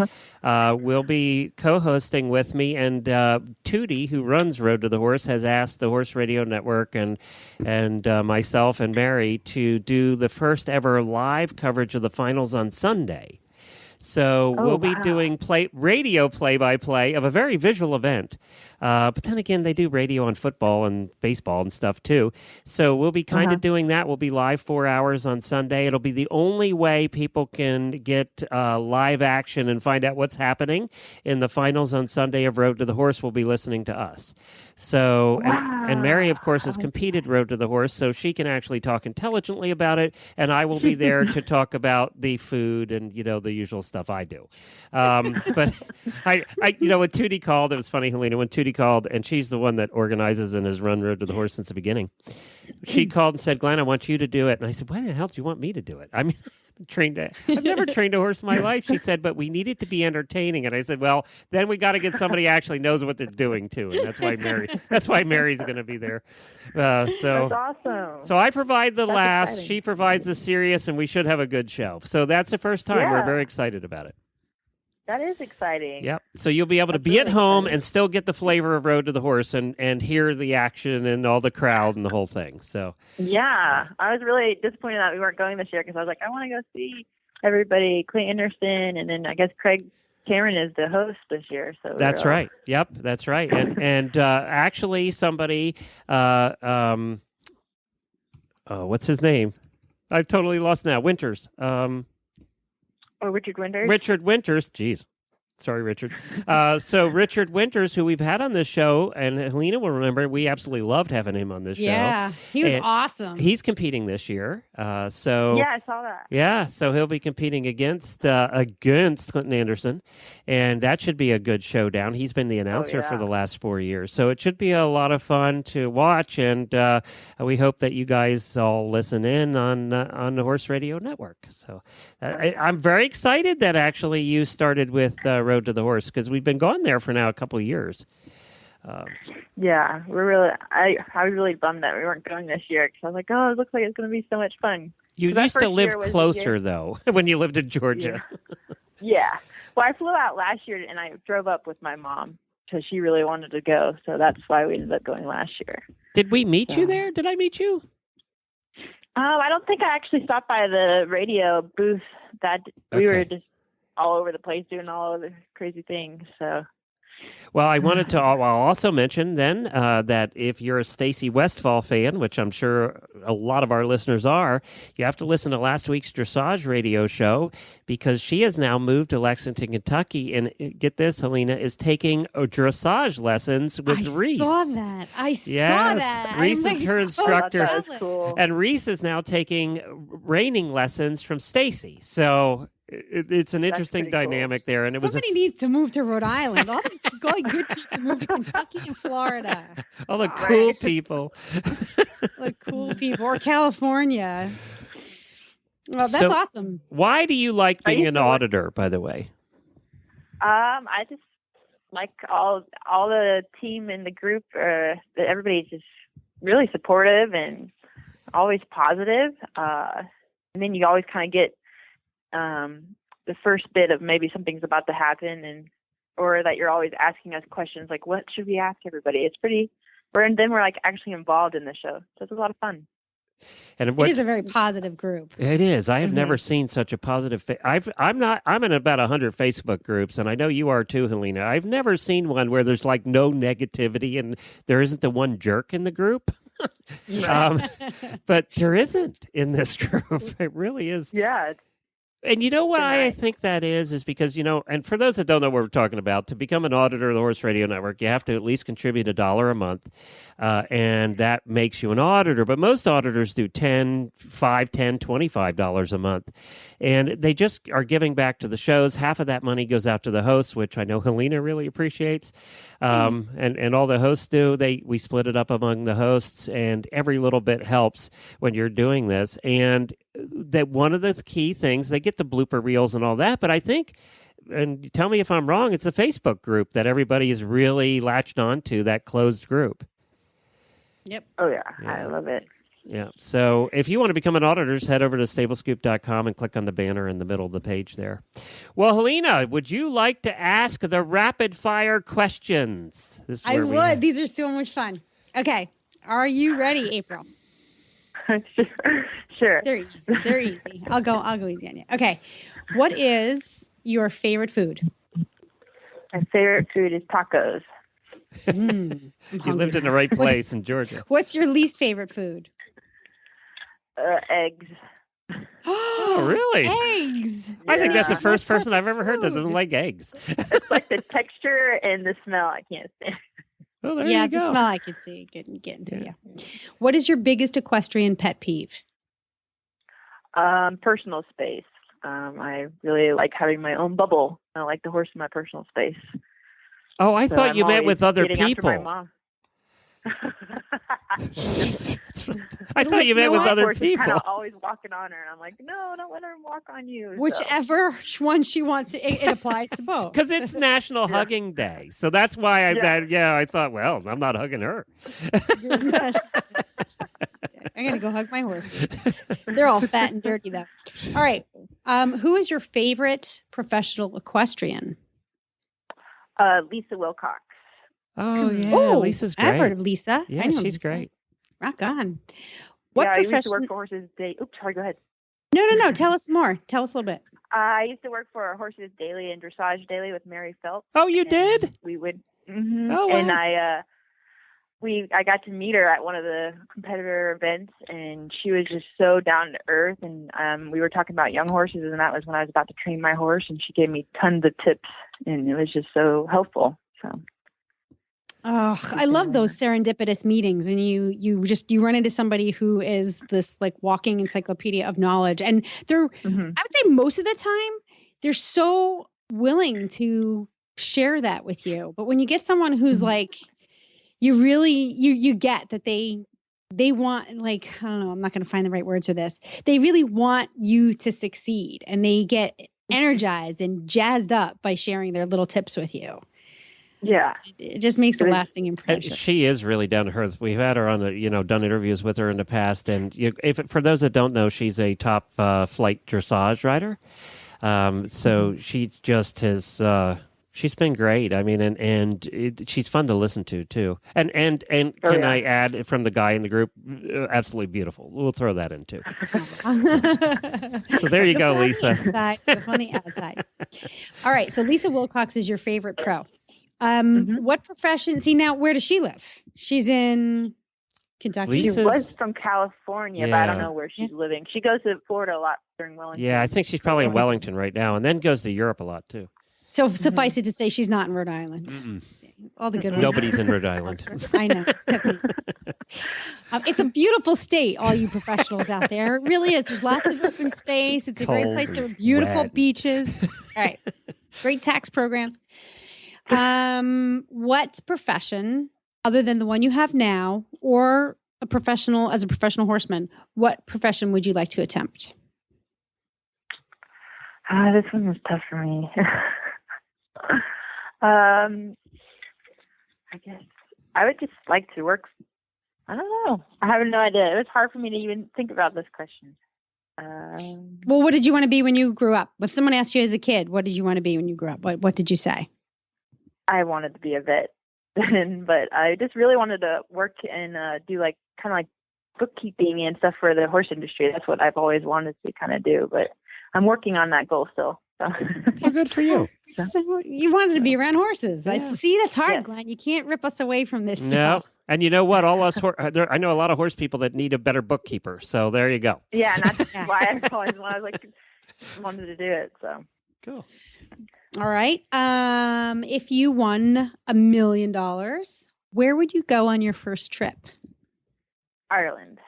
will be co-hosting with me, and Tootie, who runs Road to the Horse, has asked the Horse Radio Network and myself and Mary to do the first ever live coverage of the finals on Sunday. So we'll be doing radio play-by-play of a very visual event. But then again, they do radio on football and baseball and stuff too. So we'll be kind of doing that. We'll be live 4 hours on Sunday. It'll be the only way people can get live action and find out what's happening in the finals on Sunday of Road to the Horse. Will be listening to us. So, and Mary, of course, has competed Road to the Horse, so she can actually talk intelligently about it, and I will be there to talk about the food and, the usual stuff I do. But I when Tootie called, it was funny, Helena, when Tootie called, and she's the one that organizes and has run Road to the Horse since the beginning. She called and said, Glenn, I want you to do it. And I said, why the hell do you want me to do it? I mean, I've never trained a horse in my life. She said, but we need it to be entertaining. And I said, well, then we got to get somebody who actually knows what they're doing too. And that's why Mary's going to be there. That's awesome. So I provide the laughs. Exciting. She provides the serious, and we should have a good show. So that's the first time. We're Yeah. very excited about it. That is exciting. Yep. So you'll be able to be at home and still get the flavor of Road to the Horse and hear the action and all the crowd and the whole thing. So Yeah. I was really disappointed that we weren't going this year because I was like, I want to go see everybody, Clay Anderson, and then I guess Craig Cameron is the host this year. So that's right. Yep, that's right. And actually somebody, what's his name? I've totally lost now. Winters. Richard Winters. Richard Winters. Jeez. Sorry, Richard. So Richard Winters, who we've had on this show, and Helena will remember, we absolutely loved having him on this show. Yeah, he was And awesome. He's competing this year. Yeah, I saw that. Yeah, so he'll be competing against Clinton Anderson, and that should be a good showdown. He's been the announcer for the last 4 years, so it should be a lot of fun to watch, and we hope that you guys all listen in on the Horse Radio Network. So I'm very excited that actually you started with Road to the Horse, because we've been going there for now a couple of years. Yeah, I was really bummed that we weren't going this year because I was like, oh, it looks like it's going to be so much fun. You used to live closer, though, when you lived in Georgia. Yeah. Well, I flew out last year, and I drove up with my mom because she really wanted to go, so that's why we ended up going last year. Did we meet you there? Did I meet you? I don't think I actually stopped by the radio booth. That we were just all over the place doing all of the crazy things. So. Well, I wanted to I'll also mention then that if you're a Stacey Westfall fan, which I'm sure a lot of our listeners are, you have to listen to last week's dressage radio show because she has now moved to Lexington, Kentucky, and get this, Helena, is taking dressage lessons with Reese. I saw that. Reese is her instructor. Cool. And Reese is now taking reining lessons from Stacey. So it's an interesting dynamic there. And somebody needs to move to Rhode Island. All the good people move to Kentucky and Florida. All the cool people. The cool people. Or California. Well, that's awesome. Why do you like being an auditor, by the way? I just like all the team in the group. Everybody's just really supportive and always positive. And then you always kind of get the first bit of maybe something's about to happen, or that you're always asking us questions like, what should we ask everybody? It's pretty, then we're like actually involved in the show. So it's a lot of fun. And it is a very positive group. It is. I have never seen such a positive. I'm in about 100 Facebook groups, and I know you are too, Helena. I've never seen one where there's like no negativity and there isn't the one jerk in the group. But there isn't in this group. It really is. Yeah. And you know why I think that is because, and for those that don't know what we're talking about, to become an auditor of the Horse Radio Network, you have to at least contribute $1 a month, and that makes you an auditor. But most auditors do $5, $10, $25 a month, and they just are giving back to the shows. Half of that money goes out to the hosts, which I know Helena really appreciates, and all the hosts do. We split it up among the hosts, and every little bit helps when you're doing this. And that one of the key things, they get the blooper reels and all that, but I think, and tell me if I'm wrong, it's a Facebook group that everybody is really latched on to, that closed group. Yep. Oh, yeah. I love it. Yeah. So if you want to become an auditor, just head over to stablescoop.com and click on the banner in the middle of the page there. Well, Helena, would you like to ask the rapid fire questions? I would. These are so much fun. Okay. Are you ready, April? Sure. They're easy. I'll go easy on you. Okay. What is your favorite food? My favorite food is tacos. You lived in the right place in Georgia. What's your least favorite food? Eggs. Oh, really? Eggs. I think that's the first person I've ever heard that doesn't like eggs. It's like the texture and the smell I can't stand. Oh, there you go. The smell I could see getting to you. What is your biggest equestrian pet peeve? Personal space. I really like having my own bubble. I like the horse in my personal space. Oh, I thought you meant with other people. I thought you meant with other people. Kind of always walking on her, and I'm like, no, don't let her walk on you. Whichever one she wants, it applies to both. Because it's National Hugging Day, so that's why I thought, well, I'm not hugging her. I'm gonna go hug my horses. They're all fat and dirty, though. All right, who is your favorite professional equestrian? Lisa Wilcox. Oh, yeah. Lisa's great. I've heard of Lisa. Yeah, she's great. Rock on. What I profession? used to work for Horses Daily. Oops, sorry, go ahead. No. Tell us more. Tell us a little bit. I used to work for Horses Daily and Dressage Daily with Mary Phelps. Oh, you did? We would. Oh, wow. And I got to meet her at one of the competitor events, and she was just so down to earth. And we were talking about young horses, and that was when I was about to train my horse, and she gave me tons of tips, and it was just so helpful. So. Oh, I love those serendipitous meetings when you run into somebody who is this like walking encyclopedia of knowledge, and they're I would say most of the time they're so willing to share that with you. But when you get someone who's like, you really you get that they want, like, I don't know, I'm not going to find the right words for this. They really want you to succeed, and they get energized and jazzed up by sharing their little tips with you. Yeah, it just makes a lasting impression. She is really down to earth. We've had her on done interviews with her in the past, and for those that don't know, she's a top flight dressage rider. So she just has She's been great. I mean, she's fun to listen to too. And can I add from the guy in the group? Absolutely beautiful. We'll throw that in too. So there you go, Lisa. On the outside. All right. So Lisa Wilcox is your favorite pro. What profession? See, now where does she live? She's in Kentucky. She was from California, but I don't know where she's living. She goes to Florida a lot during Wellington. Yeah, I think she's probably in Wellington right now, and then goes to Europe a lot too. So suffice it to say, she's not in Rhode Island. All the good ones. Nobody's in Rhode Island. I know. It's a beautiful state, all you professionals out there. It really is. There's lots of open space. It's a great place. There are beautiful beaches. All right. Great tax programs. What profession, other than the one you have now, or as a professional horseman, what profession would you like to attempt? This one was tough for me. I guess I would just like to work. I don't know. I have no idea. It was hard for me to even think about this question. Well, what did you want to be when you grew up? If someone asked you as a kid, what did you want to be when you grew up? What did you say? I wanted to be a vet, but I just really wanted to work and do kind of like bookkeeping and stuff for the horse industry. That's what I've always wanted to kind of do, but I'm working on that goal still. So. Oh, good for you. So you wanted to be around horses. That's hard, yes. Glenn. You can't rip us away from this stuff. No. And you know what? All us I know a lot of horse people that need a better bookkeeper. So there you go. Yeah, and that's why I always wanted to do it. So cool. All right. If you won $1 million, where would you go on your first trip? Ireland.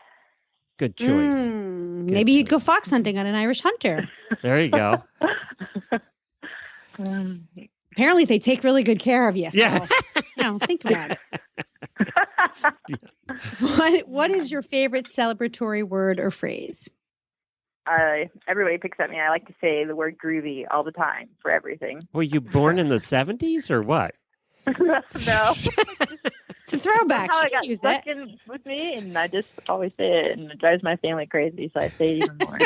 Good choice. Maybe you'd go fox hunting on an Irish hunter. There you go. Apparently, they take really good care of you. So, yeah. Think about it. What is your favorite celebratory word or phrase? Everybody picks at me. I like to say the word groovy all the time for everything. Were you born in the 70s or what? No. It's a throwback. That's how she it can got use stuck it. in with me, and I just always say it, and it drives my family crazy, so I say it even more.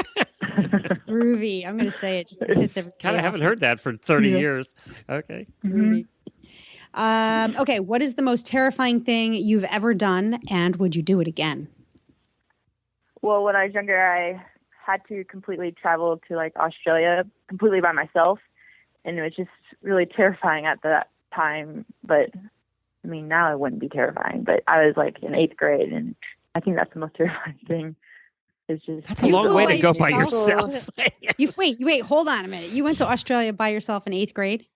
Groovy. I'm going to say it just to piss everybody Kind of off. haven't heard that for 30 years. Okay. Groovy. Okay. What is the most terrifying thing you've ever done, and would you do it again? Well, when I was younger, I had to completely travel to Australia completely by myself, and it was just really terrifying at that time. But I mean, now it wouldn't be terrifying, but I was in 8th grade, and I think that's the most terrifying thing. It's just that's a long way to go by yourself. Wait, hold on a minute. You went to Australia by yourself in 8th grade?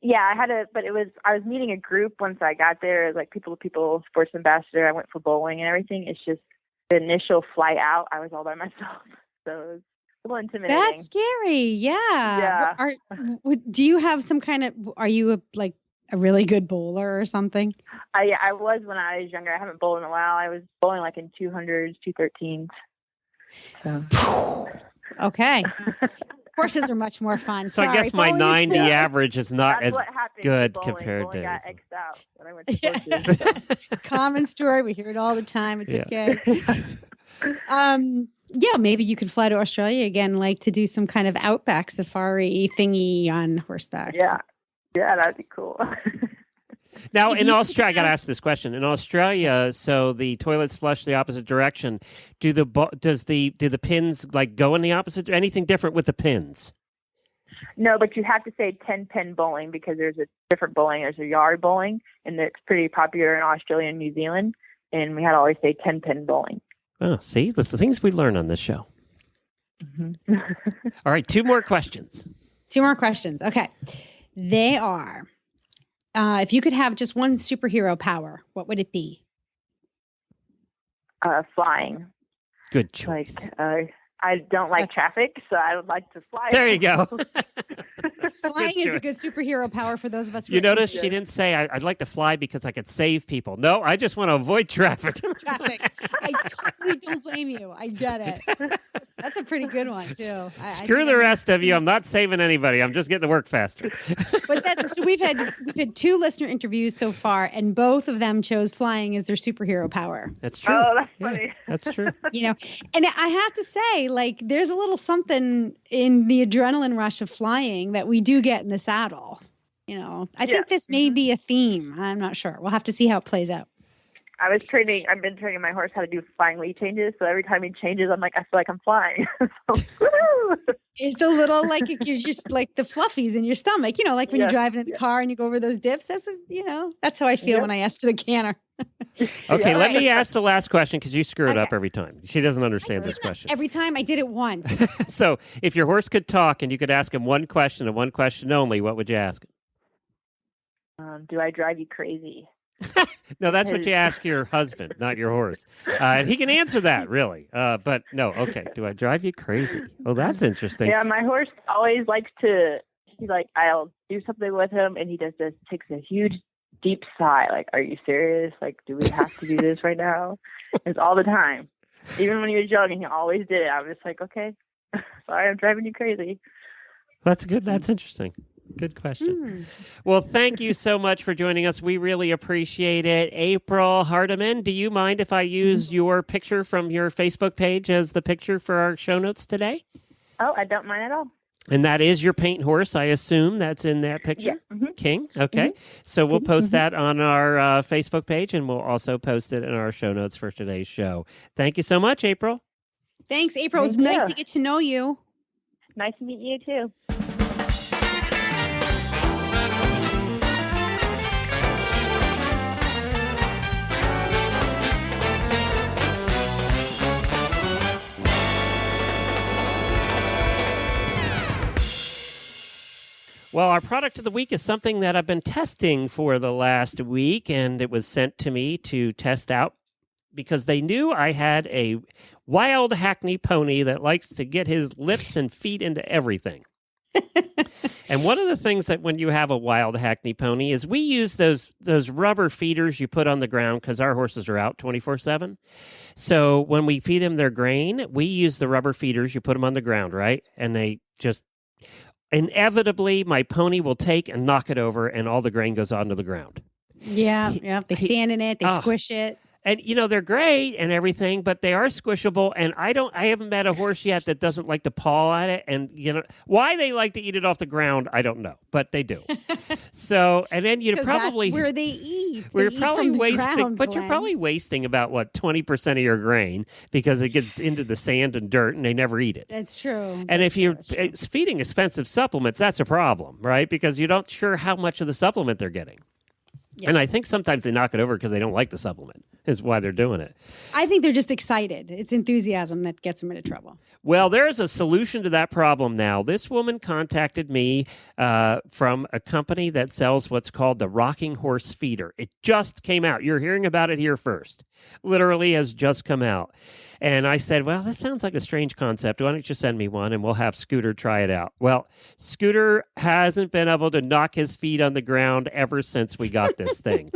Yeah, but I was meeting a group once I got there. It was people to people sports ambassador. I went for bowling and everything. It's just the initial flight out, I was all by myself. So it was a little intimidating. That's scary. Yeah. Do you have some kind of, are you a really good bowler or something? Yeah, I was when I was younger. I haven't bowled in a while. I was bowling in 200s, 213s. So. Okay. Horses are much more fun. So I guess my 90 average is not as good compared bowling to. Got X'd out when I went to courses. Common story. We hear it all the time. It's okay. Yeah, maybe you could fly to Australia again, to do some kind of outback safari thingy on horseback. Yeah, that'd be cool. Now, in Australia, I got to ask this question. In Australia, so the toilets flush the opposite direction. Do the pins go in the opposite? Anything different with the pins? No, but you have to say 10-pin bowling because there's a different bowling. There's a yard bowling, and it's pretty popular in Australia and New Zealand. And we had to always say 10-pin bowling. Oh, see, the things we learn on this show. Mm-hmm. All right, 2 more questions. 2 more questions. Okay. They are, if you could have just one superhero power, what would it be? Flying. Good choice. I don't like traffic, so I would like to fly. There you go. Flying is a good superhero power for those of us. You notice she didn't say, I'd like to fly because I could save people. No, I just want to avoid traffic. I totally don't blame you. I get it. That's a pretty good one, too. Screw the rest of you. I'm not saving anybody. I'm just getting to work faster. But so we've had 2 listener interviews so far, and both of them chose flying as their superhero power. That's true. Oh, that's funny. That's true. And I have to say, there's a little something in the adrenaline rush of flying that we do get in the saddle. I think this may be a theme. I'm not sure. We'll have to see how it plays out. I've been training my horse how to do flying lead changes. So every time he changes, I feel like I'm flying. So, woo! It's a little like it gives you like the fluffies in your stomach, like when you're driving in the car and you go over those dips. That's how I feel when I ask for the canner. Okay, let me ask the last question because you screw it up every time. She doesn't understand this question. Every time I did it once. So if your horse could talk and you could ask him one question and one question only, what would you ask him? Do I drive you crazy? No, that's what you ask your husband, not your horse. And he can answer that, really. But no, okay. Do I drive you crazy? Oh, that's interesting. Yeah, my horse always likes to, I'll do something with him and he just takes a huge, deep sigh. Like, are you serious? Like, do we have to do this right now? It's all the time. Even when he was young, he always did it. I was just like, okay, sorry, I'm driving you crazy. That's good. That's interesting. Good question. Well, thank you so much for joining us. We really appreciate it. April Hardiman, do you mind if I use your picture from your Facebook page as the picture for our show notes today? Oh, I don't mind at all. And that is your paint horse, I assume that's in that picture? Yeah. King? Okay. So we'll post that on our Facebook page, and we'll also post it in our show notes for today's show. Thank you so much, April. Thanks, April. It was nice to get to know you. Nice to meet you, too. Well, our product of the week is something that I've been testing for the last week, and it was sent to me to test out because they knew I had a wild Hackney pony that likes to get his lips and feet into everything. And one of the things that when you have a wild Hackney pony is we use those rubber feeders you put on the ground because our horses are out 24/7. So when we feed them their grain, we use the rubber feeders. You put them on the ground, right? And they just... inevitably, my pony will take and knock it over, and all the grain goes onto the ground. Yeah. They stand in it. They squish it. And, they're great and everything, but they are squishable. And I haven't met a horse yet that doesn't like to paw at it. And, why they like to eat it off the ground, I don't know, but they do. So, and then you'd probably... that's where they eat. You're probably wasting about, 20% of your grain because it gets into the sand and dirt and they never eat it. That's true. And if you're feeding expensive supplements, that's a problem, right? Because you're not sure how much of the supplement they're getting. Yeah. And I think sometimes they knock it over because they don't like the supplement is why they're doing it. I think they're just excited. It's enthusiasm that gets them into trouble. Well, there is a solution to that problem now. This woman contacted me from a company that sells what's called the rocking horse feeder. It just came out. You're hearing about it here first. Literally has just come out. And I said, well, this sounds like a strange concept. Why don't you send me one and we'll have Scooter try it out? Well, Scooter hasn't been able to knock his feet on the ground ever since we got this thing.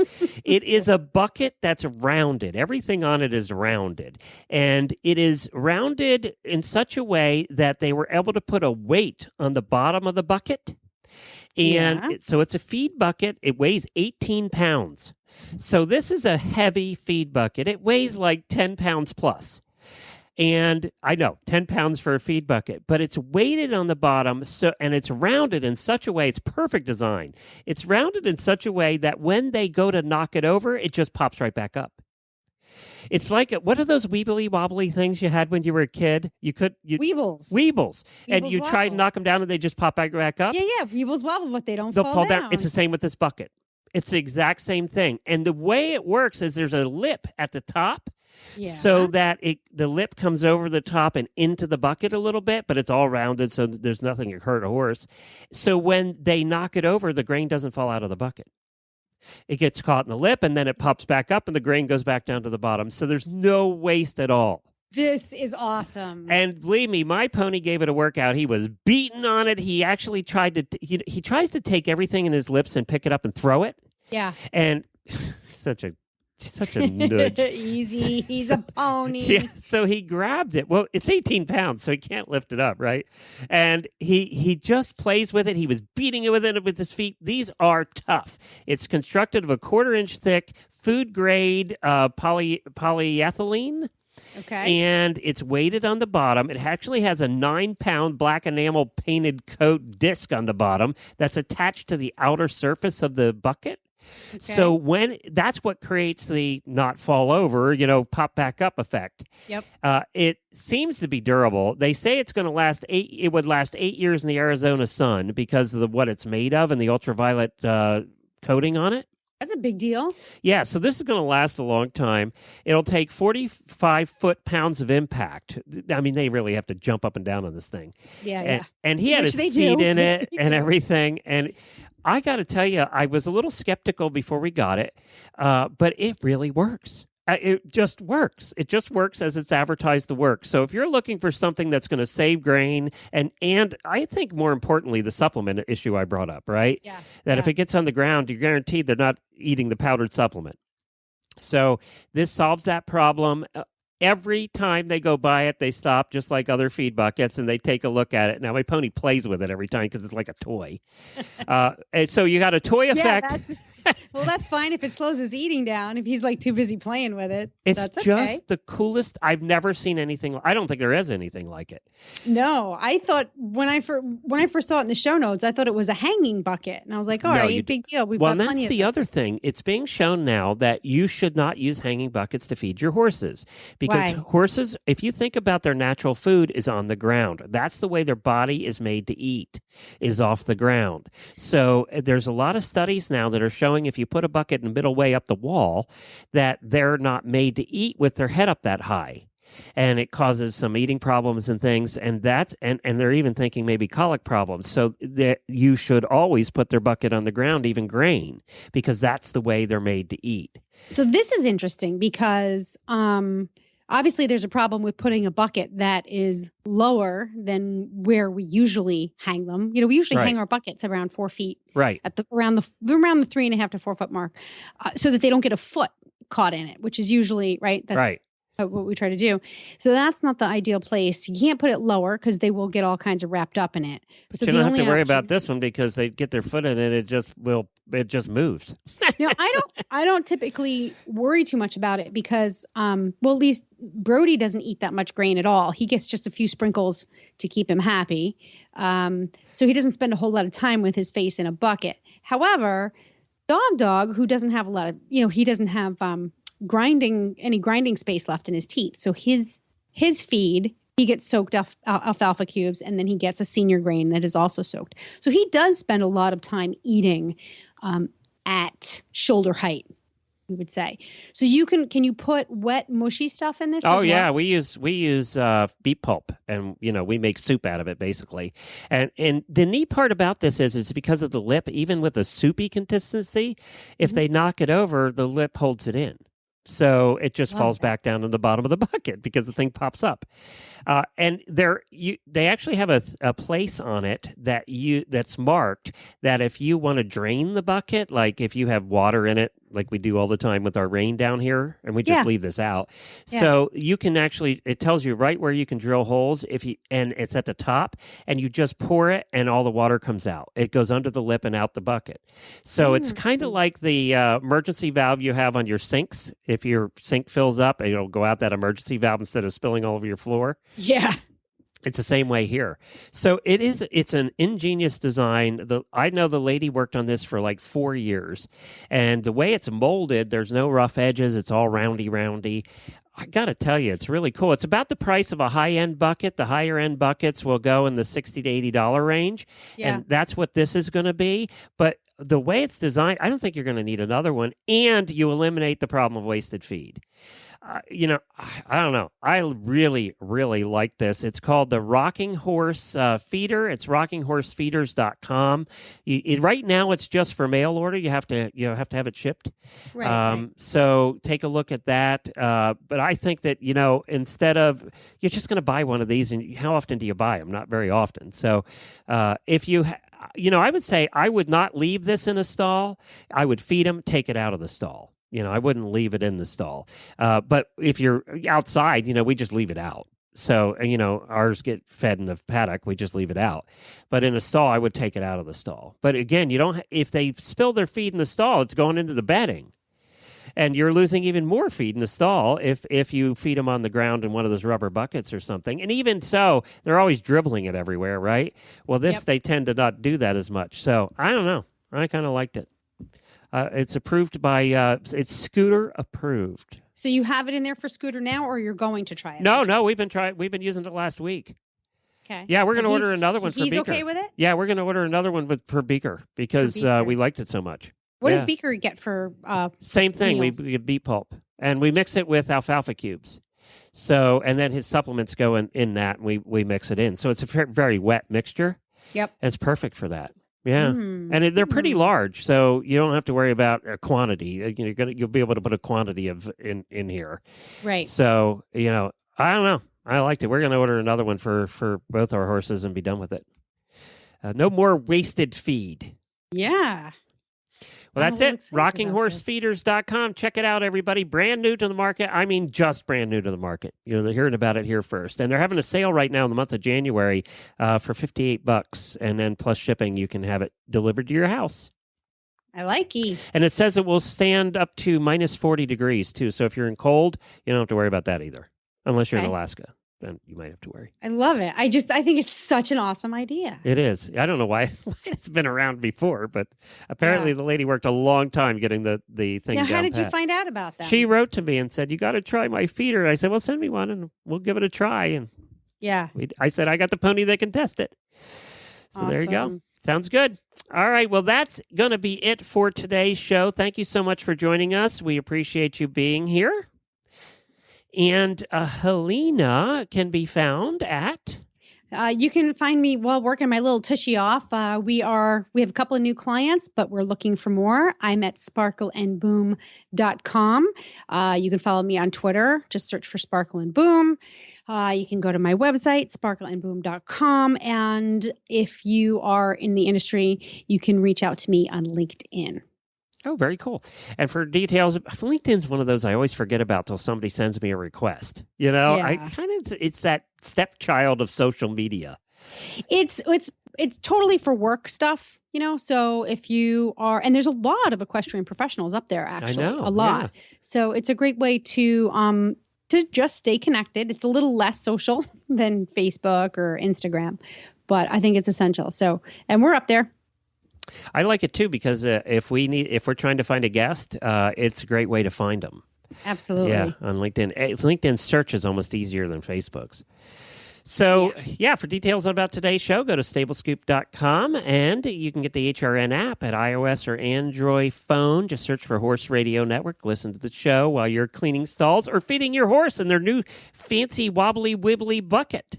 It is a bucket that's rounded. Everything on it is rounded. And it is rounded in such a way that they were able to put a weight on the bottom of the bucket. And so it's a feed bucket. It weighs 18 pounds. So this is a heavy feed bucket. It weighs like 10 pounds plus. And I know, 10 pounds for a feed bucket, but it's weighted on the bottom, and it's rounded in such a way, it's perfect design. It's rounded in such a way that when they go to knock it over, it just pops right back up. It's like, what are those weebly wobbly things you had when you were a kid? Weebles. And you try to knock them down and they just pop back up? Yeah. Weebles wobble, but they'll fall down. It's the same with this bucket. It's the exact same thing. And the way it works is there's a lip at the top so that the lip comes over the top and into the bucket a little bit, but it's all rounded so that there's nothing to hurt a horse. So when they knock it over, the grain doesn't fall out of the bucket. It gets caught in the lip and then it pops back up and the grain goes back down to the bottom. So there's no waste at all. This is awesome. And believe me, my pony gave it a workout. He was beating on it. He actually tried to, he tries to take everything in his lips and pick it up and throw it. Yeah. And such a nudge. Easy. He's a pony. Yeah, so he grabbed it. Well, it's 18 pounds, so he can't lift it up, right? And he just plays with it. He was beating it with his feet. These are tough. It's constructed of a 1/4 inch thick food grade polyethylene. Okay. And it's weighted on the bottom. It actually has a 9-pound black enamel painted coat disc on the bottom that's attached to the outer surface of the bucket. Okay. So that's what creates the not fall over, pop back up effect. Yep. It seems to be durable. They say it's going to last it would last 8 years in the Arizona sun because of what it's made of and the ultraviolet coating on it. That's a big deal. Yeah, so this is going to last a long time. It'll take 45 foot-pounds of impact. I mean, they really have to jump up and down on this thing. Yeah. And he had Which his they feet do. in Which it they and do. everything. And I got to tell you, I was a little skeptical before we got it, but it really works. It just works. It just works as it's advertised to work. So if you're looking for something that's going to save grain, and I think more importantly, the supplement issue I brought up, right? Yeah. That if it gets on the ground, you're guaranteed they're not eating the powdered supplement. So this solves that problem. Every time they go by it, they stop just like other feed buckets and they take a look at it. Now, my pony plays with it every time because it's like a toy. And so you got a toy effect. Well, that's fine if it slows his eating down. If he's like too busy playing with it, It's that's just okay. the coolest. I've never seen anything. I don't think there is anything like it. No, I thought when I first saw it in the show notes, I thought it was a hanging bucket, and I was like, "All No, right, you big deal." We've Well, got and plenty that's of the them. other thing. It's being shown now that you should not use hanging buckets to feed your horses because Why? horses, if you think about their natural food, is on the ground. That's the way their body is made to eat, is off the ground. So there's a lot of studies now that are showing if you put a bucket in the middle way up the wall, that they're not made to eat with their head up that high. And it causes some eating problems and things, and they're even thinking maybe colic problems. So that you should always put their bucket on the ground, even grain, because that's the way they're made to eat. So this is interesting because obviously there's a problem with putting a bucket that is lower than where we usually hang them. We usually Right. hang our buckets around 4 feet Right. at around the 3.5 to 4 foot mark, so that they don't get a foot caught in it, which is usually right. That's Right. what we try to do. So that's not the ideal place. You can't put it lower because they will get all kinds of wrapped up in it. But So you the don't have only to worry option about this is- one because they get their foot in it. It just moves. No, I don't typically worry too much about it because, well, at least Brody doesn't eat that much grain at all. He gets just a few sprinkles to keep him happy. So he doesn't spend a whole lot of time with his face in a bucket. However, Dog, who doesn't have a lot of, he doesn't have any grinding space left in his teeth. So his feed, he gets soaked alfalfa cubes, and then he gets a senior grain that is also soaked. So he does spend a lot of time eating at shoulder height, we would say. So can you put wet, mushy stuff in this? Oh as yeah, well? we use beet pulp, and we make soup out of it basically. And the neat part about this is it's because of the lip. Even with a soupy consistency, if they knock it over, the lip holds it in. So it just falls back down to the bottom of the bucket because the thing pops up. And they actually have a place on it that's marked that if you want to drain the bucket, like if you have water in it, like we do all the time with our rain down here, and we just leave this out. Yeah. So you can actually, it tells you right where you can drill holes and it's at the top, and you just pour it and all the water comes out. It goes under the lip and out the bucket. So it's kind of like the emergency valve you have on your sinks. If your sink fills up, it'll go out that emergency valve instead of spilling all over your floor. Yeah. It's the same way here. So it's an ingenious design. I know the lady worked on this for like 4 years. And the way it's molded, there's no rough edges. It's all roundy. I got to tell you, it's really cool. It's about the price of a high-end bucket. The higher-end buckets will go in the $60 to $80 range. Yeah. And that's what this is going to be. But the way it's designed, I don't think you're going to need another one. And you eliminate the problem of wasted feed. I don't know. I really, really like this. It's called the Rocking Horse Feeder. It's rockinghorsefeeders.com. Right now, it's just for mail order. You have to have it shipped. Right. So take a look at that. But I think that instead of you're just going to buy one of these, and how often do you buy them? Not very often. So if you. I would say I would not leave this in a stall. I would feed them, take it out of the stall. I wouldn't leave it in the stall. But if you're outside, we just leave it out. So, ours get fed in the paddock. We just leave it out. But in a stall, I would take it out of the stall. But again, if they spill their feed in the stall, it's going into the bedding. And you're losing even more feed in the stall if you feed them on the ground in one of those rubber buckets or something. And even so, they're always dribbling it everywhere, right? Well, this, they tend to not do that as much. So I don't know. I kind of liked it. It's approved by, it's Scooter approved. So you have it in there for Scooter now, or you're going to try it? No, we've been using it last week. Okay. Yeah, we're going to order another one for Beaker. He's okay with it? Yeah, we're going to order another one for Beaker because we liked it so much. What does Beaker get for Same thing. meals? We get beet pulp. And we mix it with alfalfa cubes. So, and then his supplements go in that, and we mix it in. So it's a very wet mixture. Yep. And it's perfect for that. Yeah. And they're pretty large, so you don't have to worry about a quantity. You'll be able to put a quantity in here. Right. So, I don't know. I liked it. We're going to order another one for both our horses and be done with it. No more wasted feed. Yeah. Well, that's it. RockingHorseFeeders.com. Check it out, everybody. Brand new to the market. I mean, just brand new to the market. They're hearing about it here first. And they're having a sale right now in the month of January for $58. And then plus shipping, you can have it delivered to your house. I like it. And it says it will stand up to minus 40 degrees, too. So if you're in cold, you don't have to worry about that either. Unless you're in Alaska. Then you might have to worry. I love it. I think it's such an awesome idea. It is. I don't know why it's been around before, but apparently the lady worked a long time getting the thing down. Now, how did you find out about that? She wrote to me and said, "You got to try my feeder." I said, "Well, send me one and we'll give it a try." And I said, "I got the pony that can test it." So there you go. Sounds good. All right. Well, that's going to be it for today's show. Thank you so much for joining us. We appreciate you being here. And Helena can be found at... you can find me while working my little tushy off. We have a couple of new clients, but we're looking for more. I'm at sparkleandboom.com. You can follow me on Twitter. Just search for Sparkle and Boom. You can go to my website, sparkleandboom.com. And if you are in the industry, you can reach out to me on LinkedIn. Oh, very cool. And for details, LinkedIn's one of those I always forget about till somebody sends me a request. It's that stepchild of social media. It's totally for work stuff, so if you are, and there's a lot of equestrian professionals up there, actually. I know, a lot. Yeah. So it's a great way to just stay connected. It's a little less social than Facebook or Instagram, but I think it's essential. So, and we're up there. I like it too because if we're trying to find a guest, it's a great way to find them. Absolutely. Yeah, on LinkedIn. LinkedIn search is almost easier than Facebook's. So, for details about today's show, go to stablescoop.com, and you can get the HRN app at iOS or Android phone. Just search for Horse Radio Network. Listen to the show while you're cleaning stalls or feeding your horse in their new fancy wobbly wibbly bucket.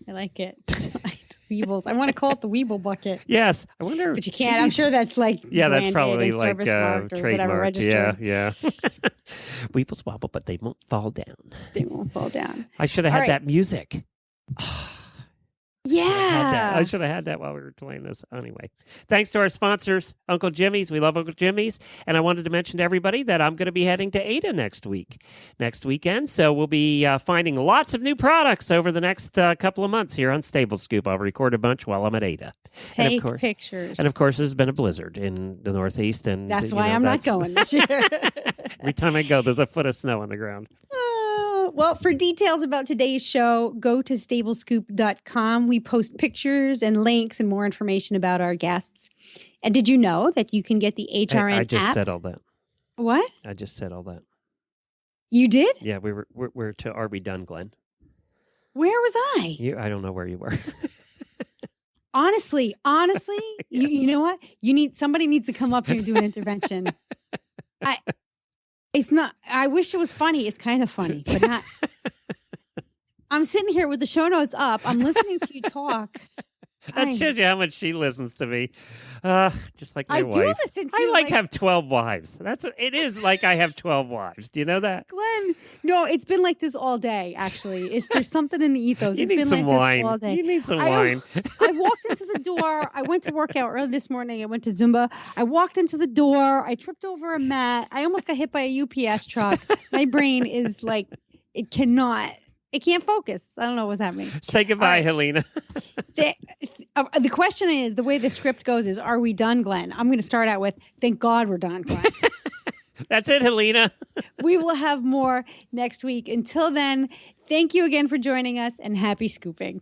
I like it. Weebles. I want to call it the Weeble bucket. Yes. I wonder. But you can't. I'm sure that's like that's probably like trademarked. Yeah. Weebles wobble, but they won't fall down. They won't fall down. I should have had that music. Yeah. I should have had that while we were playing this. Anyway, thanks to our sponsors, Uncle Jimmy's. We love Uncle Jimmy's. And I wanted to mention to everybody that I'm going to be heading to Ada next weekend. So we'll be finding lots of new products over the next couple of months here on Stable Scoop. I'll record a bunch while I'm at Ada. Take pictures. And of course, there's been a blizzard in the Northeast. And that's why I'm not going this year. Every time I go, there's a foot of snow on the ground. Well, for details about today's show, go to stablescoop.com. We post pictures and links and more information about our guests. And did you know that you can get the HRN app? I just said all that. What? I just said all that. You did? Yeah, we're to Are We Done, Glenn? Where was I? I don't know where you were. Honestly, yes. you know what? Somebody needs to come up here and do an intervention. It's not, I wish it was funny. It's kind of funny, but not. I'm sitting here with the show notes up. I'm listening to you talk. That shows you how much she listens to me. Just like my wife. I do listen to you. I have 12 wives. It is like I have 12 wives. Do you know that? Glenn, no, it's been like this all day, actually. There's something in the ethos. It's been like this all day. You need some wine. I walked into the door. I went to work out early this morning. I went to Zumba. I walked into the door. I tripped over a mat. I almost got hit by a UPS truck. My brain is like, it can't focus. I don't know what's happening. Say goodbye, Helena. The question is, the way the script goes is, are we done, Glenn? I'm going to start out with, thank God we're done, Glenn. That's it, Helena. We will have more next week. Until then, thank you again for joining us and happy scooping.